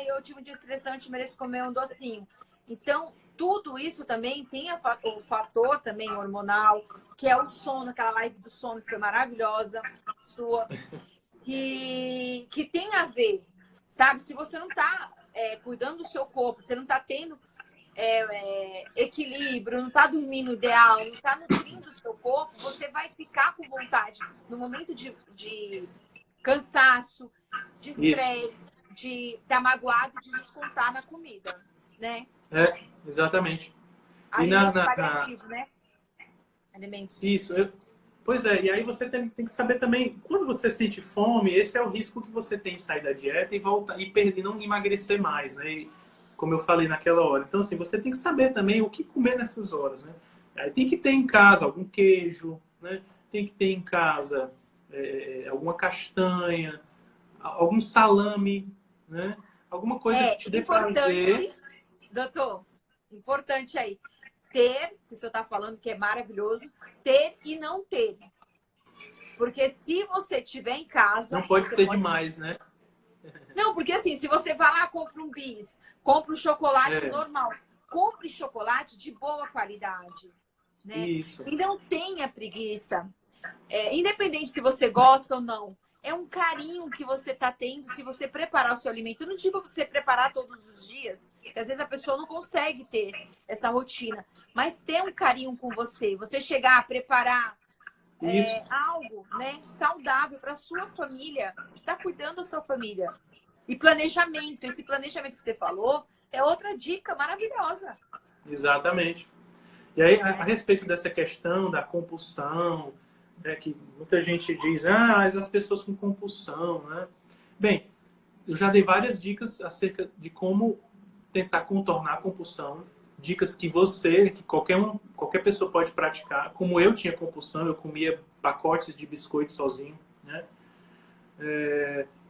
Eu tive um dia estressante, mereço comer um docinho. Então, tudo isso também tem o fator também hormonal, que é o sono, aquela live do sono que foi maravilhosa, sua, que tem a ver, sabe? Se você não está cuidando do seu corpo, você não está tendo equilíbrio, não está dormindo ideal, não está nutrindo o seu corpo, você vai ficar com vontade no momento de cansaço, de estresse, de estar magoado, de descontar na comida, né? Exatamente. Alimentos variativos, né? Alimentos. Isso. Pois é, e aí você tem que saber também, quando você sente fome, esse é o risco que você tem de sair da dieta e voltar e perder, não emagrecer mais, né? Como eu falei naquela hora. Então, assim, você tem que saber também o que comer nessas horas, né? Aí tem que ter em casa algum queijo, né? Tem que ter em casa alguma castanha, algum salame, né? Alguma coisa que te dê prazer. Doutor, importante aí. Ter, que o senhor está falando que é maravilhoso, ter e não ter. Porque se você tiver em casa... Não pode ser demais, né? Não, porque assim, se você vai lá, compra um bis, compra um chocolate normal, compre chocolate de boa qualidade, né? Isso. E não tenha preguiça. Independente se você gosta ou não. É um carinho que você está tendo se você preparar o seu alimento. Eu não digo você preparar todos os dias, porque às vezes a pessoa não consegue ter essa rotina. Mas ter um carinho com você. Você chegar a preparar algo, né, saudável para sua família. Você está cuidando da sua família. E planejamento. Esse planejamento que você falou É outra dica maravilhosa. Exatamente. E aí, a respeito dessa questão da compulsão, né, que muita gente diz, mas as pessoas com compulsão, né? Bem, eu já dei várias dicas acerca de como tentar contornar a compulsão, dicas que qualquer pessoa pode praticar. Como eu tinha compulsão, eu comia pacotes de biscoito sozinho, né?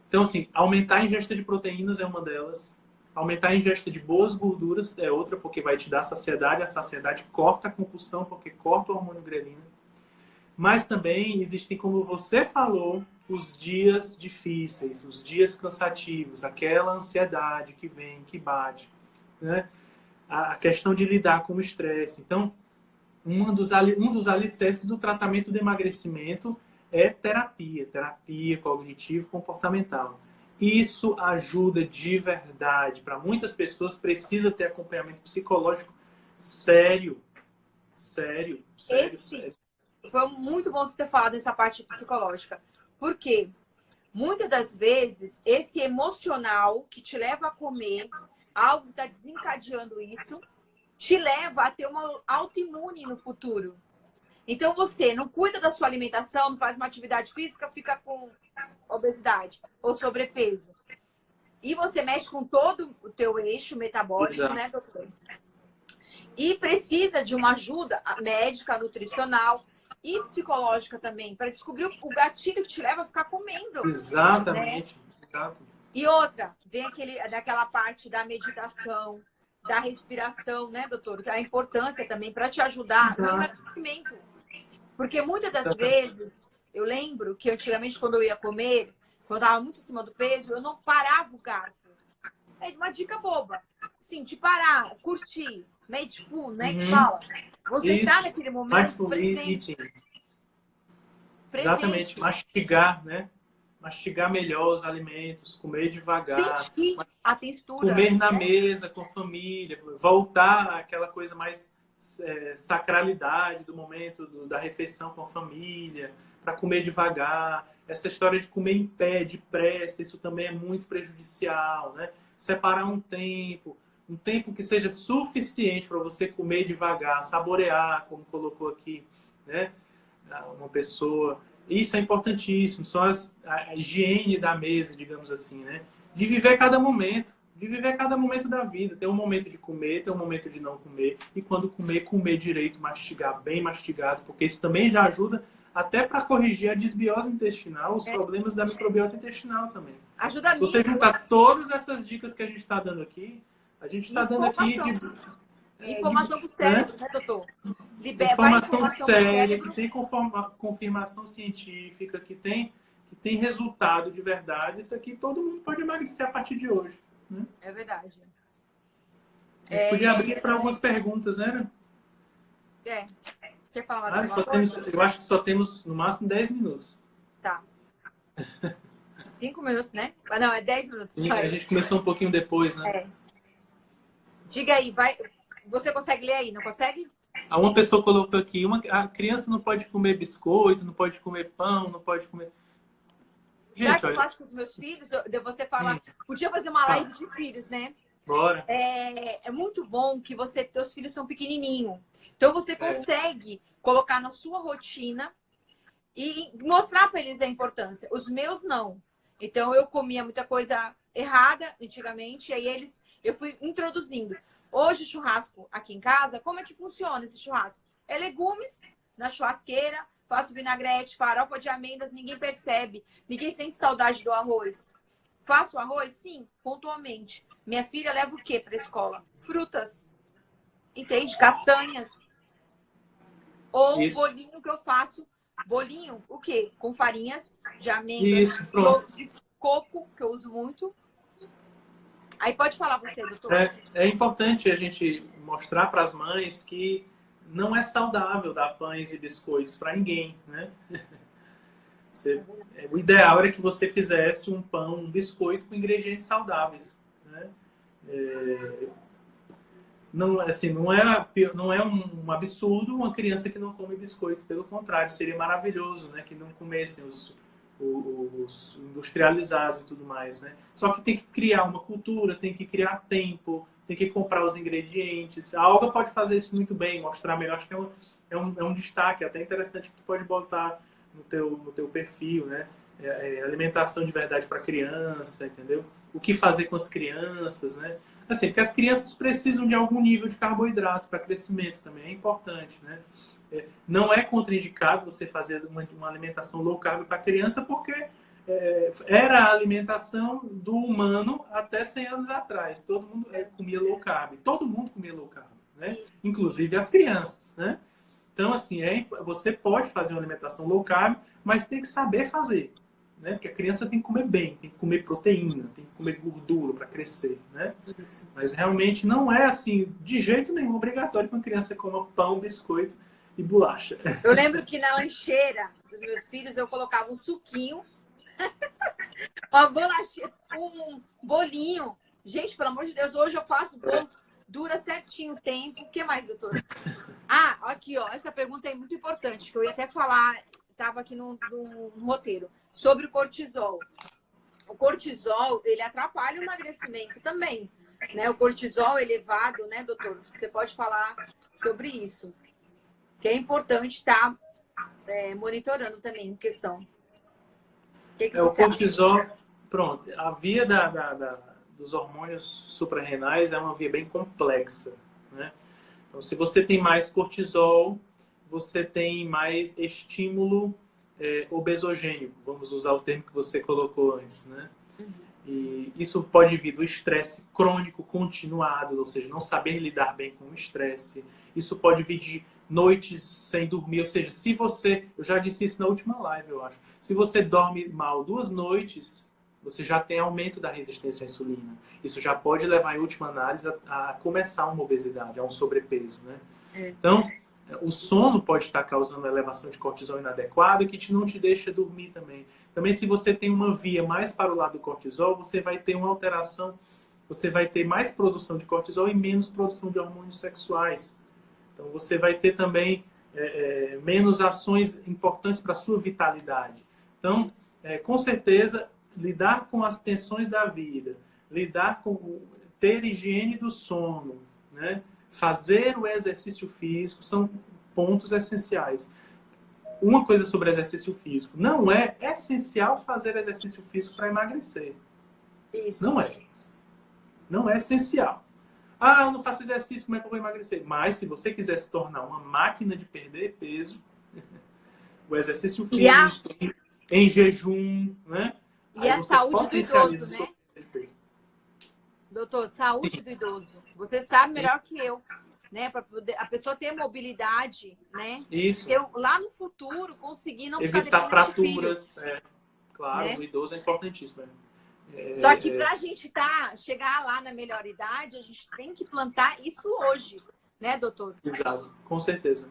Então, assim, aumentar a ingesta de proteínas é uma delas. Aumentar a ingesta de boas gorduras é outra, porque vai te dar saciedade. A saciedade corta a compulsão, porque corta o hormônio grelina. Mas também existem, como você falou, os dias difíceis, os dias cansativos, aquela ansiedade que vem, que bate, né? A questão de lidar com o estresse. Então, um dos alicerces do tratamento de emagrecimento é terapia cognitivo-comportamental. Isso ajuda de verdade. Para muitas pessoas, precisa ter acompanhamento psicológico sério. Sério. Foi muito bom você ter falado dessa parte psicológica. Por quê? Muitas das vezes, esse emocional que te leva a comer, algo que está desencadeando isso, te leva a ter uma autoimune no futuro. Então, você não cuida da sua alimentação, não faz uma atividade física, fica com obesidade ou sobrepeso. E você mexe com todo o teu eixo metabólico, Exato. né, doutor? E precisa de uma ajuda médica, nutricional e psicológica também, para descobrir o gatilho que te leva a ficar comendo. Exatamente. Né? Exato. E outra, vem daquela parte da meditação, da respiração, né, doutor? Que é a importância também para te ajudar no emagrecimento. Porque muitas das vezes, eu lembro que antigamente, quando eu ia comer, quando eu estava muito acima do peso, eu não parava o garfo. É uma dica boba. Sim, de parar, curtir, mindful, né, que fala. Você está naquele momento presente. Exatamente, mastigar, né? Mastigar melhor os alimentos, comer devagar. Sentir a textura. Comer na mesa com a família, voltar àquela coisa mais sacralidade do momento da refeição com a família, para comer devagar. Essa história de comer em pé, de pressa, isso também é muito prejudicial, né? Separar um tempo que seja suficiente para você comer devagar, saborear, como colocou aqui, né? Uma pessoa. Isso é importantíssimo, só a higiene da mesa, digamos assim, né? De viver cada momento da vida. Tem um momento de comer, tem um momento de não comer. E quando comer direito, mastigar bem mastigado, porque isso também já ajuda até para corrigir a desbiose intestinal, os problemas da microbiota intestinal também. Ajuda nisso. Se você juntar todas essas dicas que a gente está dando aqui, a gente está dando aqui... Informação para o cérebro, né, doutor? Informação séria, que tem confirmação científica, que tem resultado de verdade. Isso aqui todo mundo pode emagrecer a partir de hoje. Né? É verdade. A gente podia abrir para algumas perguntas, né? Quer falar mais alguma coisa? Eu acho que só temos no máximo 10 minutos. Tá. 5 minutos, né? Não, é 10 minutos. Sim, a gente começou um pouquinho depois, né? Diga aí, vai. Você consegue ler aí, não consegue? Uma pessoa colocou aqui, a criança não pode comer biscoito, não pode comer pão, não pode comer... Gente, sabe o que eu faço com os meus filhos? Você fala, podia fazer uma live de filhos, né? Bora. É muito bom que teus filhos são pequenininhos. Então você consegue colocar na sua rotina e mostrar para eles a importância. Os meus não. Então eu comia muita coisa errada antigamente, e aí eu fui introduzindo. Hoje, churrasco aqui em casa, como é que funciona esse churrasco? É legumes na churrasqueira, faço vinagrete, farofa de amêndoas, ninguém percebe, ninguém sente saudade do arroz. Faço arroz? Sim, pontualmente. Minha filha leva o quê para a escola? Frutas. Entende? Castanhas. Ou bolinho que eu faço. Bolinho, o quê? Com farinhas de amêndoas, de coco, que eu uso muito. Aí pode falar você, doutor. É importante a gente mostrar para as mães que não é saudável dar pães e biscoitos para ninguém, né? O ideal era que você fizesse um pão, um biscoito com ingredientes saudáveis, né? Não é um absurdo uma criança que não come biscoito, pelo contrário, seria maravilhoso, né? Que não comessem os industrializados e tudo mais, né? Só que tem que criar uma cultura, tem que criar tempo, tem que comprar os ingredientes. A Olga pode fazer isso muito bem, mostrar melhor. Acho que é um destaque até interessante que tu pode botar no teu perfil, né? Alimentação de verdade para criança, entendeu? O que fazer com as crianças, né? Assim, porque as crianças precisam de algum nível de carboidrato para crescimento também, é importante, né? Não é contraindicado você fazer uma alimentação low carb para criança, porque era a alimentação do humano até 100 anos atrás. Todo mundo comia low carb. Todo mundo comia low carb, né? Inclusive as crianças, né? Então, assim, você pode fazer uma alimentação low carb, mas tem que saber fazer, né? Porque a criança tem que comer bem, tem que comer proteína, tem que comer gordura para crescer, né? Isso. Mas realmente não é assim, de jeito nenhum, obrigatório que uma criança coma pão, biscoito e bolacha. Eu lembro que na lancheira dos meus filhos eu colocava um suquinho, uma bolacha, um bolinho. Gente, pelo amor de Deus, hoje eu faço bolo, dura certinho o tempo. O que mais, doutor? Ah, aqui, ó, essa pergunta é muito importante, que eu ia até falar, estava aqui no roteiro, sobre o cortisol. O cortisol, ele atrapalha o emagrecimento também, né? O cortisol elevado, né, doutor? Você pode falar sobre isso. Que é importante estar monitorando também a questão. Que O você cortisol, pronto, a via dos hormônios suprarrenais é uma via bem complexa, né? Então, se você tem mais cortisol, você tem mais estímulo obesogênico, vamos usar o termo que você colocou antes, né? E isso pode vir do estresse crônico continuado, ou seja, não saber lidar bem com o estresse. Isso pode vir de noites sem dormir, ou seja, se você, eu já disse isso na última live, eu acho, se você dorme mal 2 noites, você já tem aumento da resistência à insulina. Isso já pode levar, em última análise, a começar uma obesidade, a um sobrepeso, né? Então, o sono pode estar causando uma elevação de cortisol inadequada que não te deixa dormir também. Também, se você tem uma via mais para o lado do cortisol, você vai ter uma alteração, você vai ter mais produção de cortisol e menos produção de hormônios sexuais. Então, você vai ter também menos ações importantes para a sua vitalidade. Então, com certeza, lidar com as tensões da vida, ter higiene do sono, né? Fazer o exercício físico são pontos essenciais. Uma coisa sobre exercício físico. Não é essencial fazer exercício físico para emagrecer. Isso. Não é. Não é essencial. Ah, eu não faço exercício, como é que eu vou emagrecer? Mas se você quiser se tornar uma máquina de perder peso, o exercício físico, em jejum, né? E a saúde do idoso, né? Doutor, saúde do idoso. Você sabe melhor que eu, né? Para a pessoa ter mobilidade, né? Isso. Eu, lá no futuro, conseguir não evitar ficar fraturas. Claro, né? o idoso é importantíssimo. Só que para a gente chegar lá na melhor idade, a gente tem que plantar isso hoje, né, doutor? Exato, com certeza.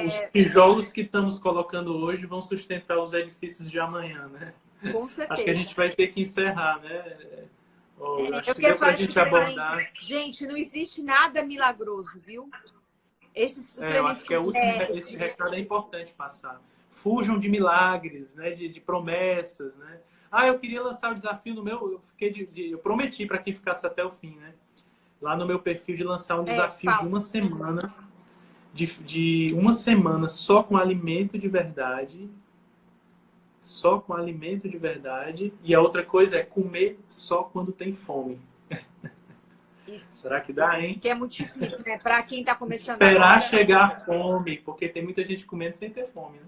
Os tijolos que estamos colocando hoje vão sustentar os edifícios de amanhã, né? Com certeza. Acho que a gente vai ter que encerrar, né? Acho eu que quero deu pra falar gente abordar. Gente, não existe nada milagroso, viu? Esses Eu acho que esse recado é importante passar. Fujam de milagres, né? De promessas, né? Ah, eu queria lançar o desafio no meu... Eu prometi para quem ficasse até o fim, né? Lá no meu perfil de lançar um desafio de uma semana. De uma semana só com alimento de verdade. Só com alimento de verdade. E a outra coisa é comer só quando tem fome. Isso. Será que dá, hein? Que é muito difícil, né? Para quem está começando Esperar agora, chegar a fome, porque tem muita gente comendo sem ter fome, né?